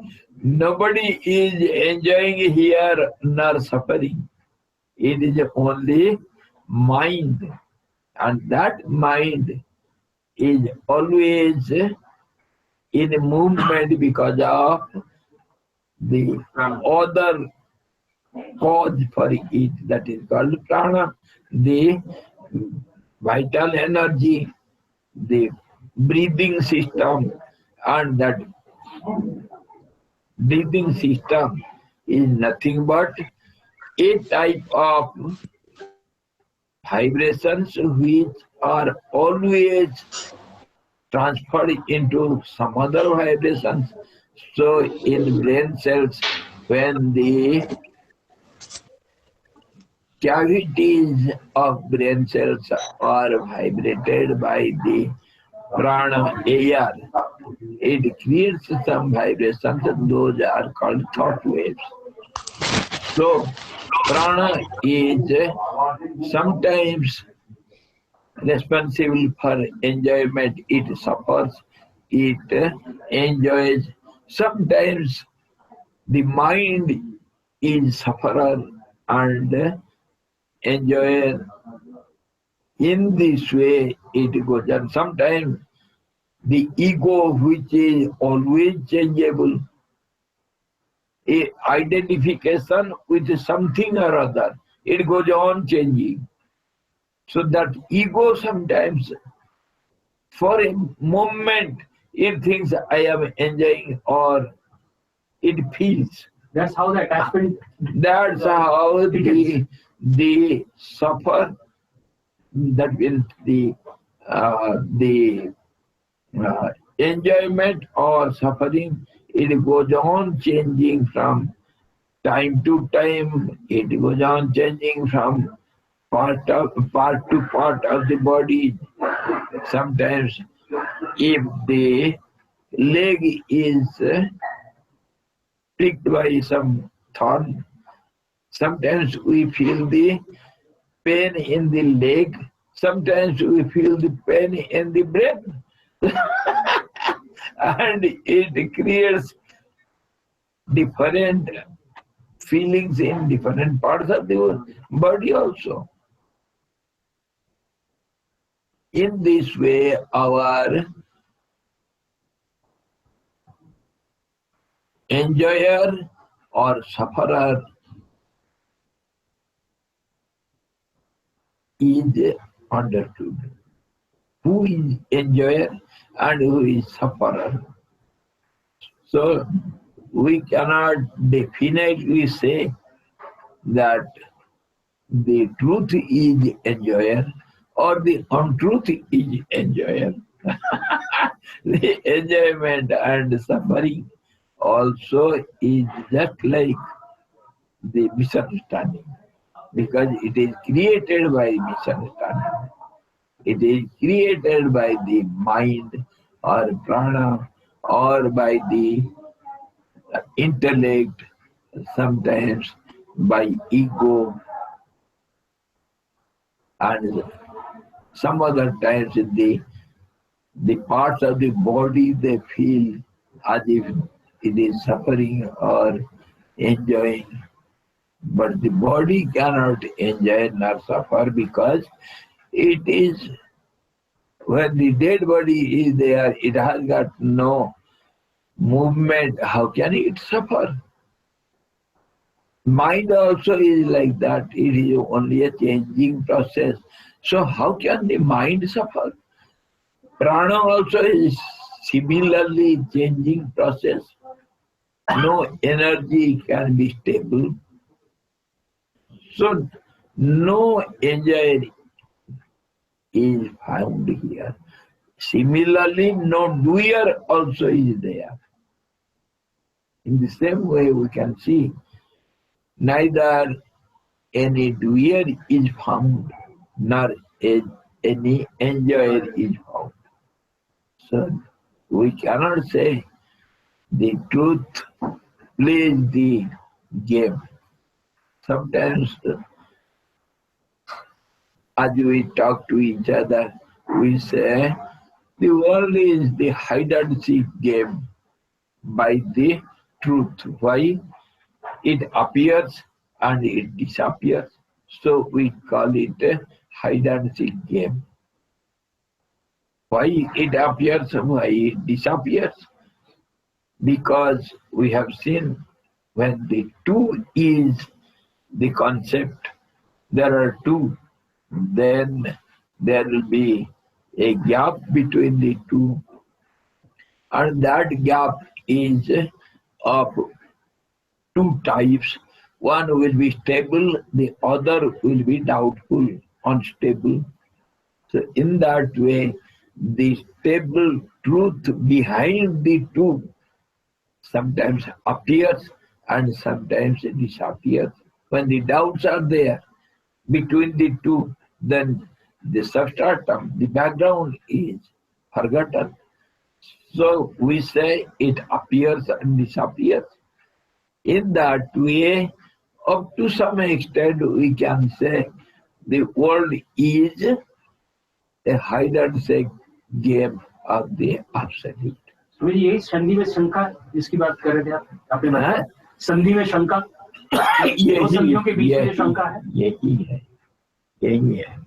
nobody is enjoying here nor suffering. It is only mind, and that mind is always in movement because of the other cause for it, that is called prana, the vital energy, the breathing system, and that breathing system is nothing but a type of vibrations which are always transferred into some other vibrations. So in brain cells, when the cavities of brain cells are vibrated by the prana air, it creates some vibrations, and those are called thought waves. So, prana is sometimes responsible for enjoyment. It suffers, it enjoys. Sometimes the mind is sufferer and enjoyer. In this way, it goes on. Sometimes the ego, which is always changeable, a identification with something or other, it goes on changing. So that ego sometimes, for a moment, it thinks I am enjoying or it feels. That's how the attachment. That's how the suffer. That means the enjoyment or suffering. It goes on changing from time to time. It goes on changing from part to part of the body. Sometimes, if the leg is pricked by some thorn, sometimes we feel the pain in the leg, sometimes we feel the pain in the brain. And it creates different feelings in different parts of the body also. In this way, our enjoyer or sufferer is understood. Who is enjoyer and who is sufferer? So we cannot definitely say that the truth is enjoyer or the untruth is enjoyer. The enjoyment and suffering also is just like the misunderstanding, because it is created by misunderstanding. It is created by the mind or prana or by the intellect, sometimes by ego, and some other times the parts of the body they feel as if it is suffering or enjoying. But the body cannot enjoy nor suffer, because it is, when the dead body is there, it has got no movement. How can it suffer? Mind also is like that. It is only a changing process. So how can the mind suffer? Prana also is similarly changing process. No energy can be stable. So no enjoyer is found here. Similarly, no doer also is there. In the same way, we can see neither any doer is found, nor any enjoyer is found. So we cannot say the truth plays the game. Sometimes, as we talk to each other, we say the world is the hide and seek game by the truth. Why? It appears and it disappears. So we call it a hide and seek game. Why it appears, why it disappears? Because we have seen when the two is the concept, there are two, then there will be a gap between the two, and that gap is of two types. One will be stable, the other will be doubtful, unstable. So in that way, the stable truth behind the two sometimes appears and sometimes disappears. When the doubts are there between the two, then the substratum, the background is forgotten. So we say it appears and disappears. In that way, up to some extent, we can say the world is a hide and seek game of the absolute. तो यही संधि में शंका जिसकी बात कर रहे थे आप आपने बताया संधि में शंका दो संधियों के बीच में जो शंका है यही है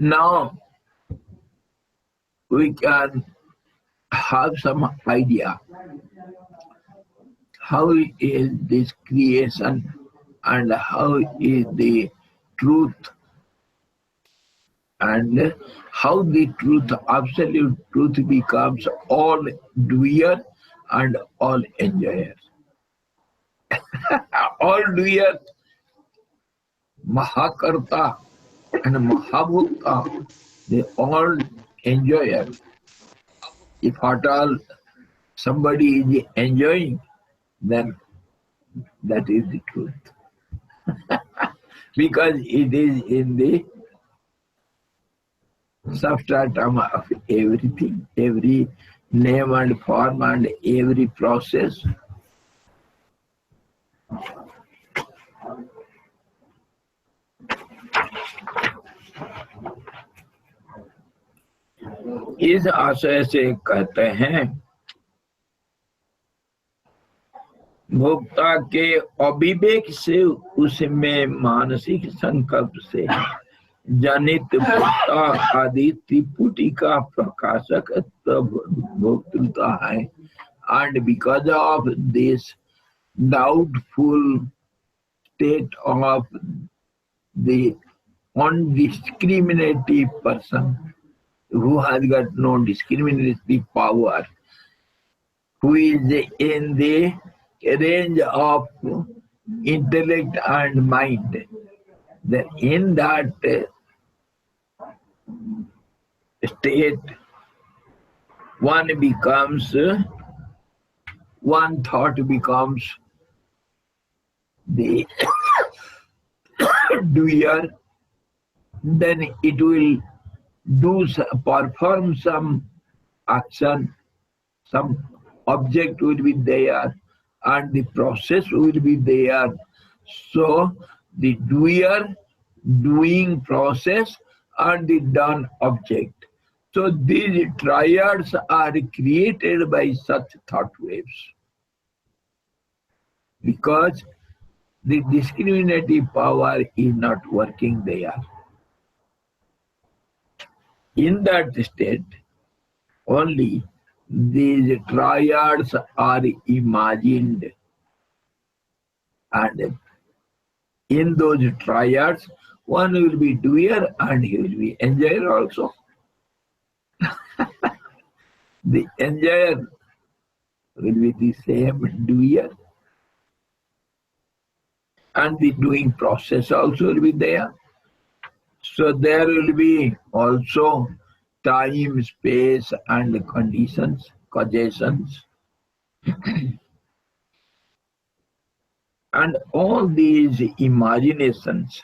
Now we can have some idea how is this creation and how is the truth and how the truth, absolute truth becomes all doer and all enjoyer. All doer, Mahakarta and Mahabhukta, they all enjoyer. If at all somebody is enjoying, then that is the truth. Because it is in the substratum of everything, every name and form and every process. इस आशय से कहते हैं भोक्ता के अविवेक से उसमें मानसिक संकल्प से जनित भोक्ता आदि त्रिपुटी का प्रकाशक भोक्तृता है and because of this doubtful state of the undiscriminative person who has got no discriminative power, who is in the range of intellect and mind, then in that state, one thought becomes the doer, then it will perform some action, some object will be there and the process will be there. So the doer, doing process and the done object. So these triads are created by such thought waves. Because the discriminative power is not working there. In that state, only these triads are imagined. And in those triads, one will be doer and he will be enjoyer also. The enjoyer will be the same doer. And the doing process also will be there. So there will be also time, space and conditions, causations. And all these imaginations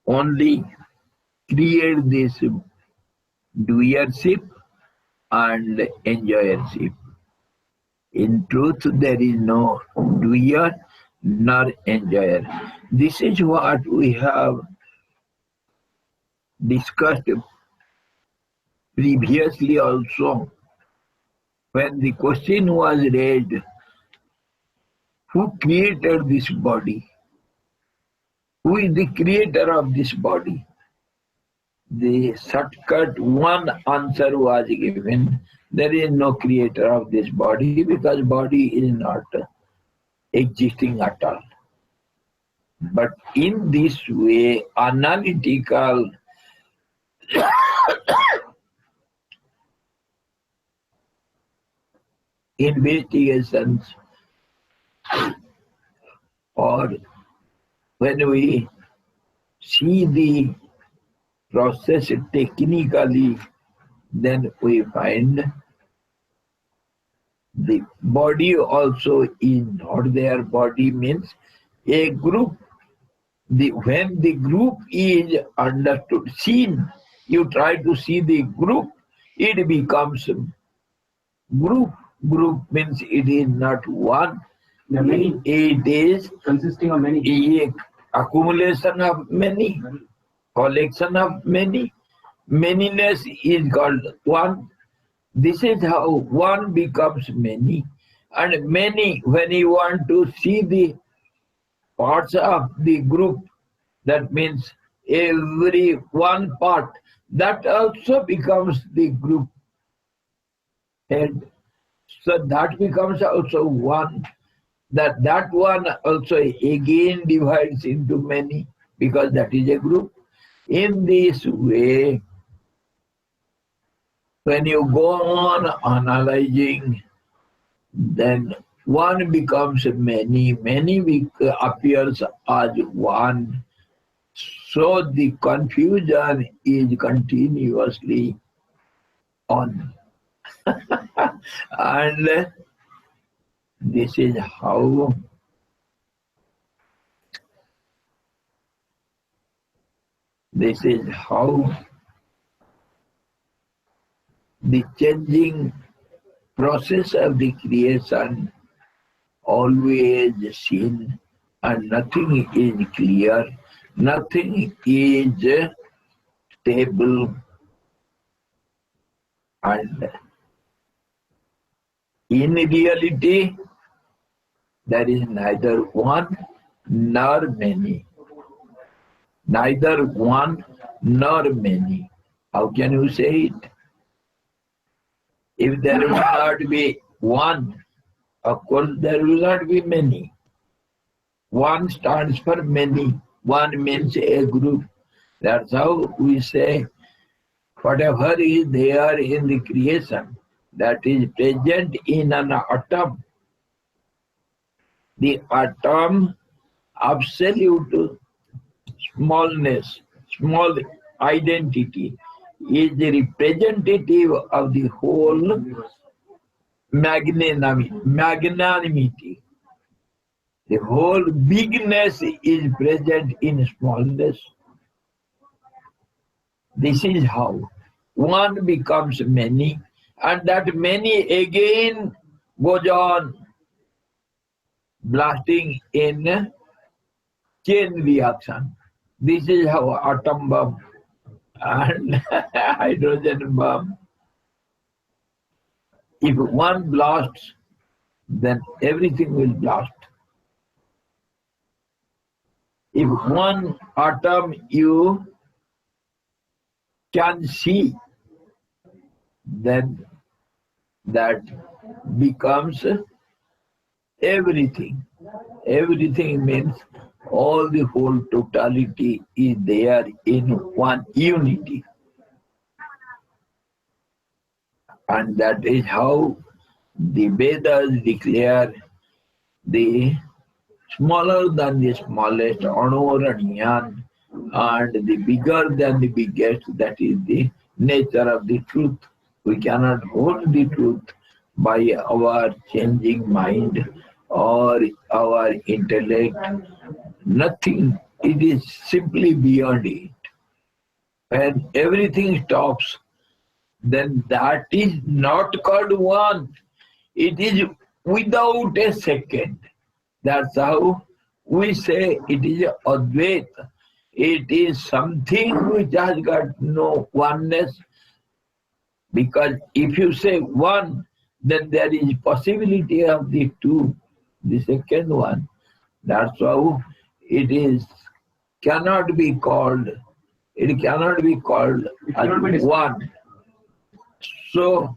only create this doership and enjoyership. In truth, there is no doer nor enjoyer. This is what we have discussed previously also, when the question was raised, who created this body? Who is the creator of this body? The shortcut one answer was given, there is no creator of this body because body is not existing at all. But in this way, analytical investigations, or when we see the process technically, then we find the body also is not there. Body means a group when the group is understood, seen, you try to see the group, it becomes group. Group means it is not one. The many. It is Consisting of many. a accumulation of many, collection of many. Manyness is called one. This is how one becomes many. And many, when you want to see the parts of the group, that means every one part, that also becomes the group head. So that becomes also one. That one also again divides into many, because that is a group. In this way, when you go on analyzing, then one becomes many, many appears as one. So the confusion is continuously on. And this is how the changing process of the creation always seen, and nothing is clear, nothing is stable, and in reality there is neither one nor many. Neither one nor many. How can you say it? If there will not be one, of course there will not be many. One stands for many. One means a group. That's how we say whatever is there in the creation, that is present in an atom. The atom, absolute smallness, small identity, is the representative of the whole magnanimity. The whole bigness is present in smallness. This is how one becomes many, and that many again goes on blasting in chain reaction. This is how atom bomb and hydrogen bomb. If one blasts, then everything will blast. If one atom you can see, then that becomes everything. Everything means all the whole totality is there in one unity. And that is how the Vedas declare the smaller than the smallest, Anuranyan, and the bigger than the biggest, that is the nature of the truth. We cannot hold the truth by our changing mind or our intellect. Nothing. It is simply beyond it. When everything stops, then that is not called one. It is without a second. That's how we say it is Advaita. It is something which has got no oneness. Because if you say one, then there is possibility of the two, the second one. That's how it is cannot be called. It cannot be called as one. So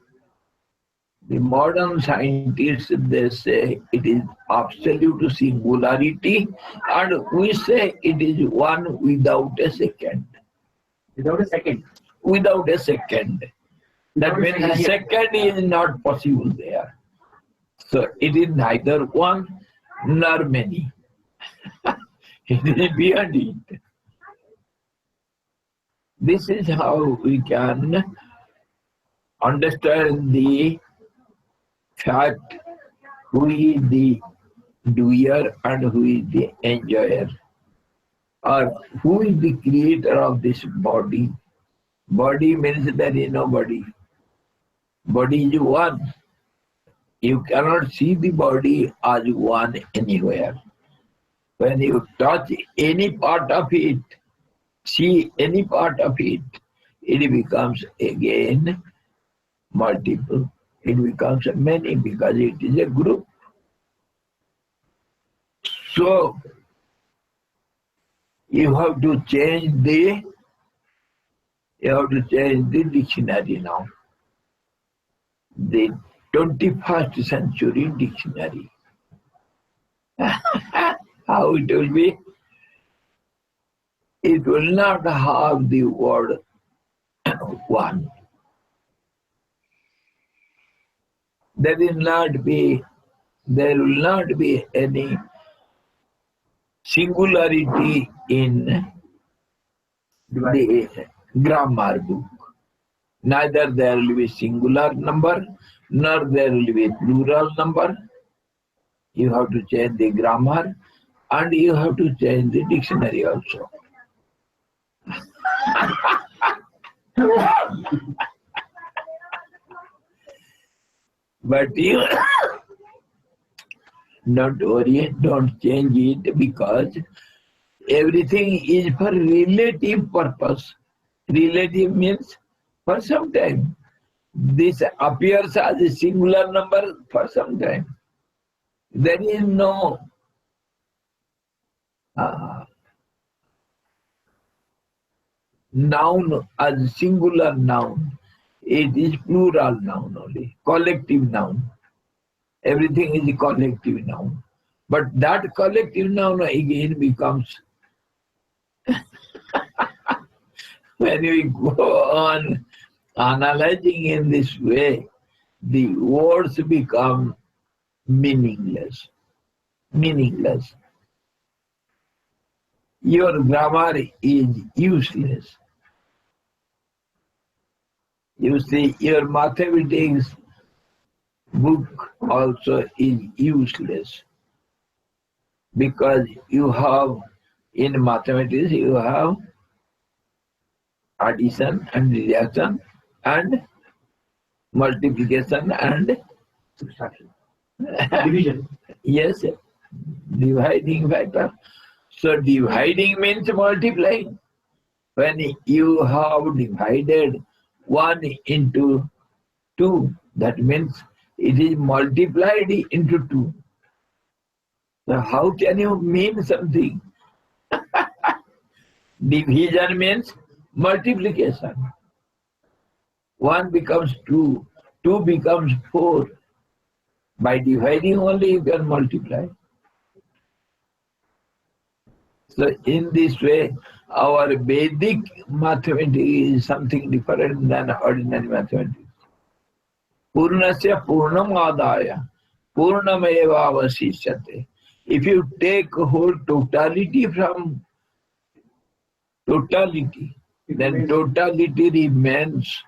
the modern scientists, they say it is absolute singularity, and we say it is one without a second. Without a second. Without a second. That means a second is not possible there. So it is neither one nor many. It is beyond it. This is how we can understand the fact who is the doer and who is the enjoyer or who is the creator of this body? Body means there is no body. Body is one. You cannot see the body as one anywhere. When you touch any part of it, see any part of it, it becomes again multiple. It becomes many because it is a group. So you have to change the dictionary now. The 21st century dictionary. How it will be? It will not have the word one. There will not be any singularity in the grammar book. Neither there will be singular number, nor there will be plural number. You have to change the grammar and you have to change the dictionary also. But you don't worry, don't change it, because everything is for relative purpose. Relative means for some time. This appears as a singular number for some time. There is no noun as singular noun. It is plural noun only, collective noun. Everything is a collective noun. But that collective noun again becomes, when we go on analyzing in this way, the words become meaningless. Meaningless. Your grammar is useless. You see, your mathematics book also is useless, because you have, in mathematics, you have addition and reduction and multiplication and subtraction, division. Yes, dividing factor. So dividing means multiplying. When you have divided 1 into 2, that means it is multiplied into 2. So how can you mean something? Division means multiplication. 1 becomes 2, 2 becomes 4. By dividing only you can multiply. So in this way, our Vedic mathematics is something different than ordinary mathematics. Purnasya purnamadaya purnameva vasishyate. If you take whole totality from totality, then totality remains.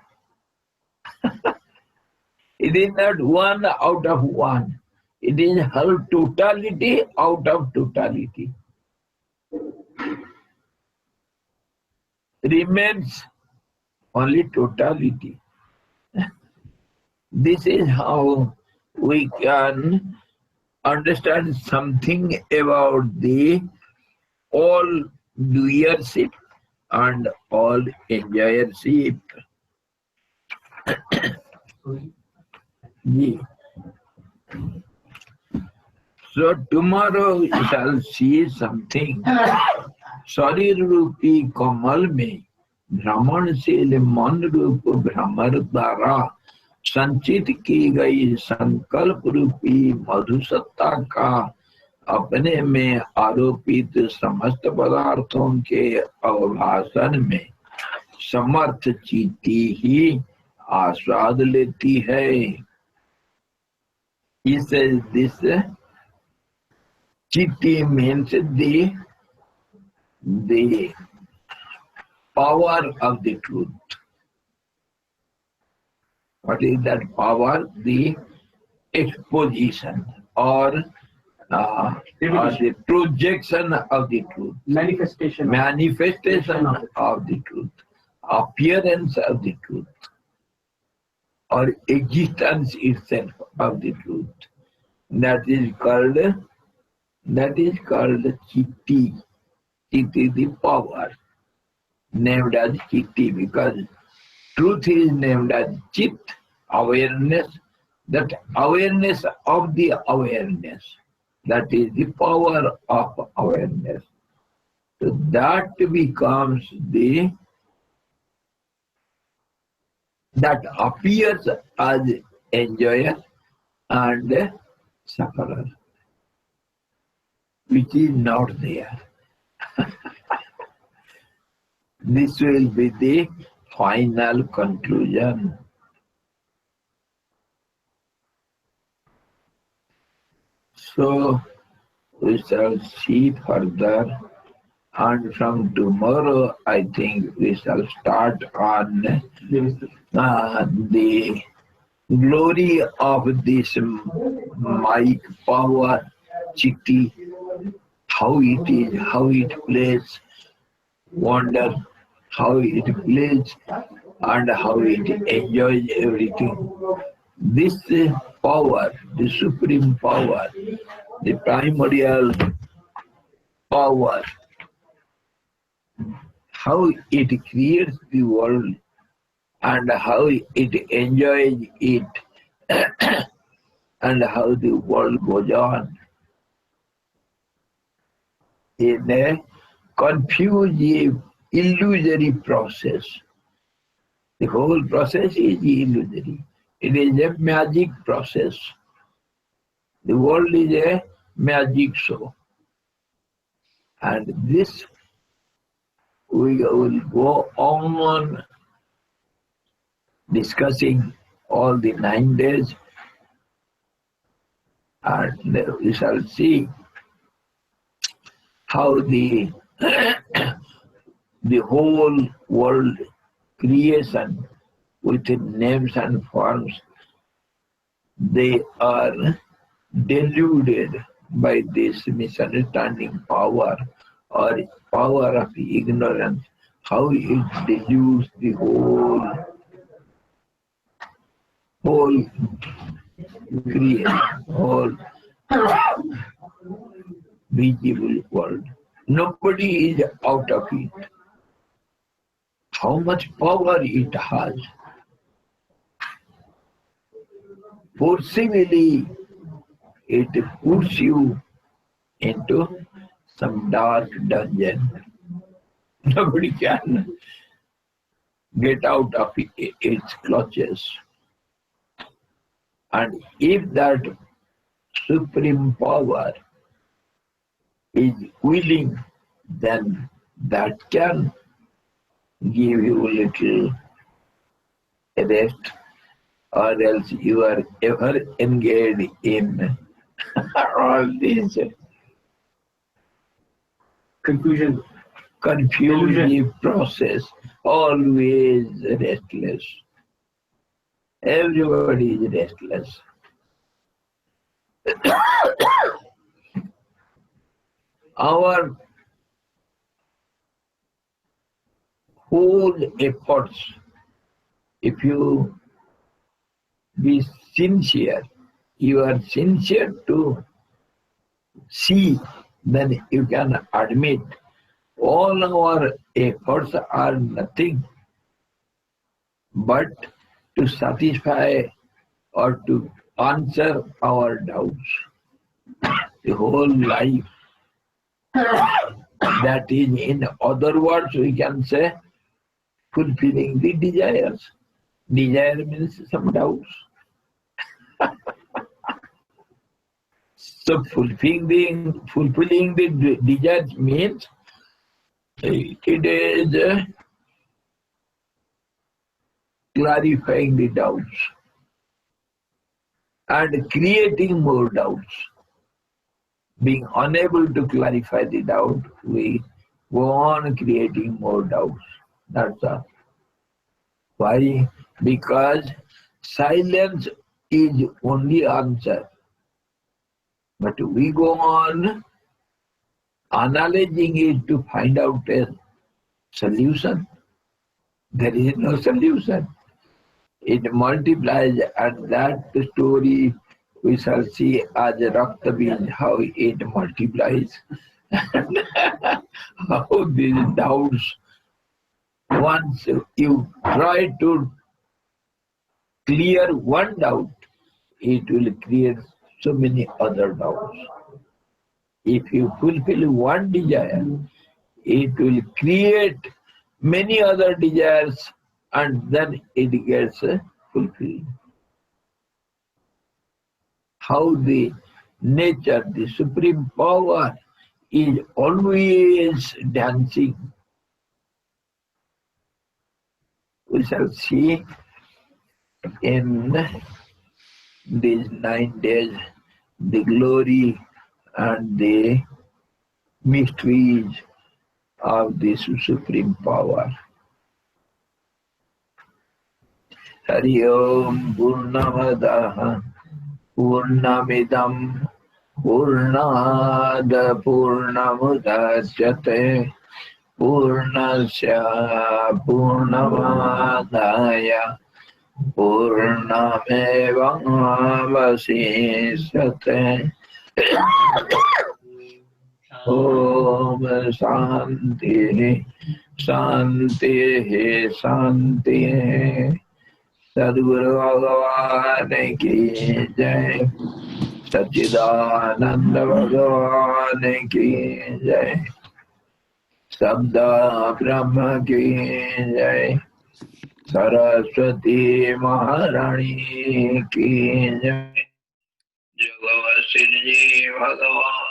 It is not 1 out of 1. It is whole totality out of totality. Remains only totality. This is how we can understand something about the all doership and all enjoyership. Yeah. So tomorrow you shall see something. शरीर रूपी कमल में भ्रमणशील मन रूप भ्रमर द्वारा संचित की गई संकल्प रूपी मधुसत्ता का अपने में आरोपित समस्त पदार्थों के अवभाषण में समर्थ चित्ती ही आस्वाद लेती है. This chitti means the power of the truth. What is that power? The exposition or or the projection of the truth, manifestation of the truth, appearance of the truth, or existence itself of the truth. That is called chitti. Chitti is the power, named as chitti, because truth is named as chit, awareness. That awareness of the awareness, that is the power of awareness. So that becomes that appears as enjoyer and sufferer, which is not there. This will be the final conclusion. So we shall see further, and from tomorrow I think we shall start on the glory of this mic power, chitti, how it is, how it plays wonder, how it plays and how it enjoys everything. This power, the supreme power, the primordial power, how it creates the world and how it enjoys it and how the world goes on in a confused, illusory process. The whole process is illusory. It is a magic process. The world is a magic show. And this we will go on discussing all the 9 days, and we shall see how the the whole world creation with names and forms, they are deluded by this misunderstanding power or power of ignorance, how it deludes the whole creation, whole visible world. Nobody is out of it. How much power it has. Forcibly, it puts you into some dark dungeon. Nobody can get out of its clutches. And if that supreme power is willing, then that can give you a little rest, or else you are ever engaged in all this confusion, confusing process, always restless. Everybody is restless. Our whole efforts, if you be sincere, you are sincere to see, then you can admit all our efforts are nothing but to satisfy or to answer our doubts. The whole life. That is, in other words, we can say, fulfilling the desires. Desire means some doubts. So fulfilling the desires means it is clarifying the doubts and creating more doubts. Being unable to clarify the doubt, we go on creating more doubts. That's all. Why? Because silence is only answer. But we go on analyzing it to find out a solution. There is no solution. It multiplies, and that story we shall see as Rakta Bij, how it multiplies. How these doubts, once you try to clear one doubt, it will create so many other doubts. If you fulfill one desire, it will create many other desires, and then it gets fulfilled. How the nature, the supreme power, is always dancing. We shall see in these 9 days the glory and the mysteries of this supreme power. Hari Om Purnamadaha Purnamidam Purnada Purnamudachyate Purnasya Purnamadaya Purnamevavasishyate. Om Shanti Shanti Shanti. Sadguru Bhagavan ki jai. Satchidananda Bhagavan ki jai. Sabda Brahma ki jai. Saraswati Maharani ki jai. Jagavasini Bhagavan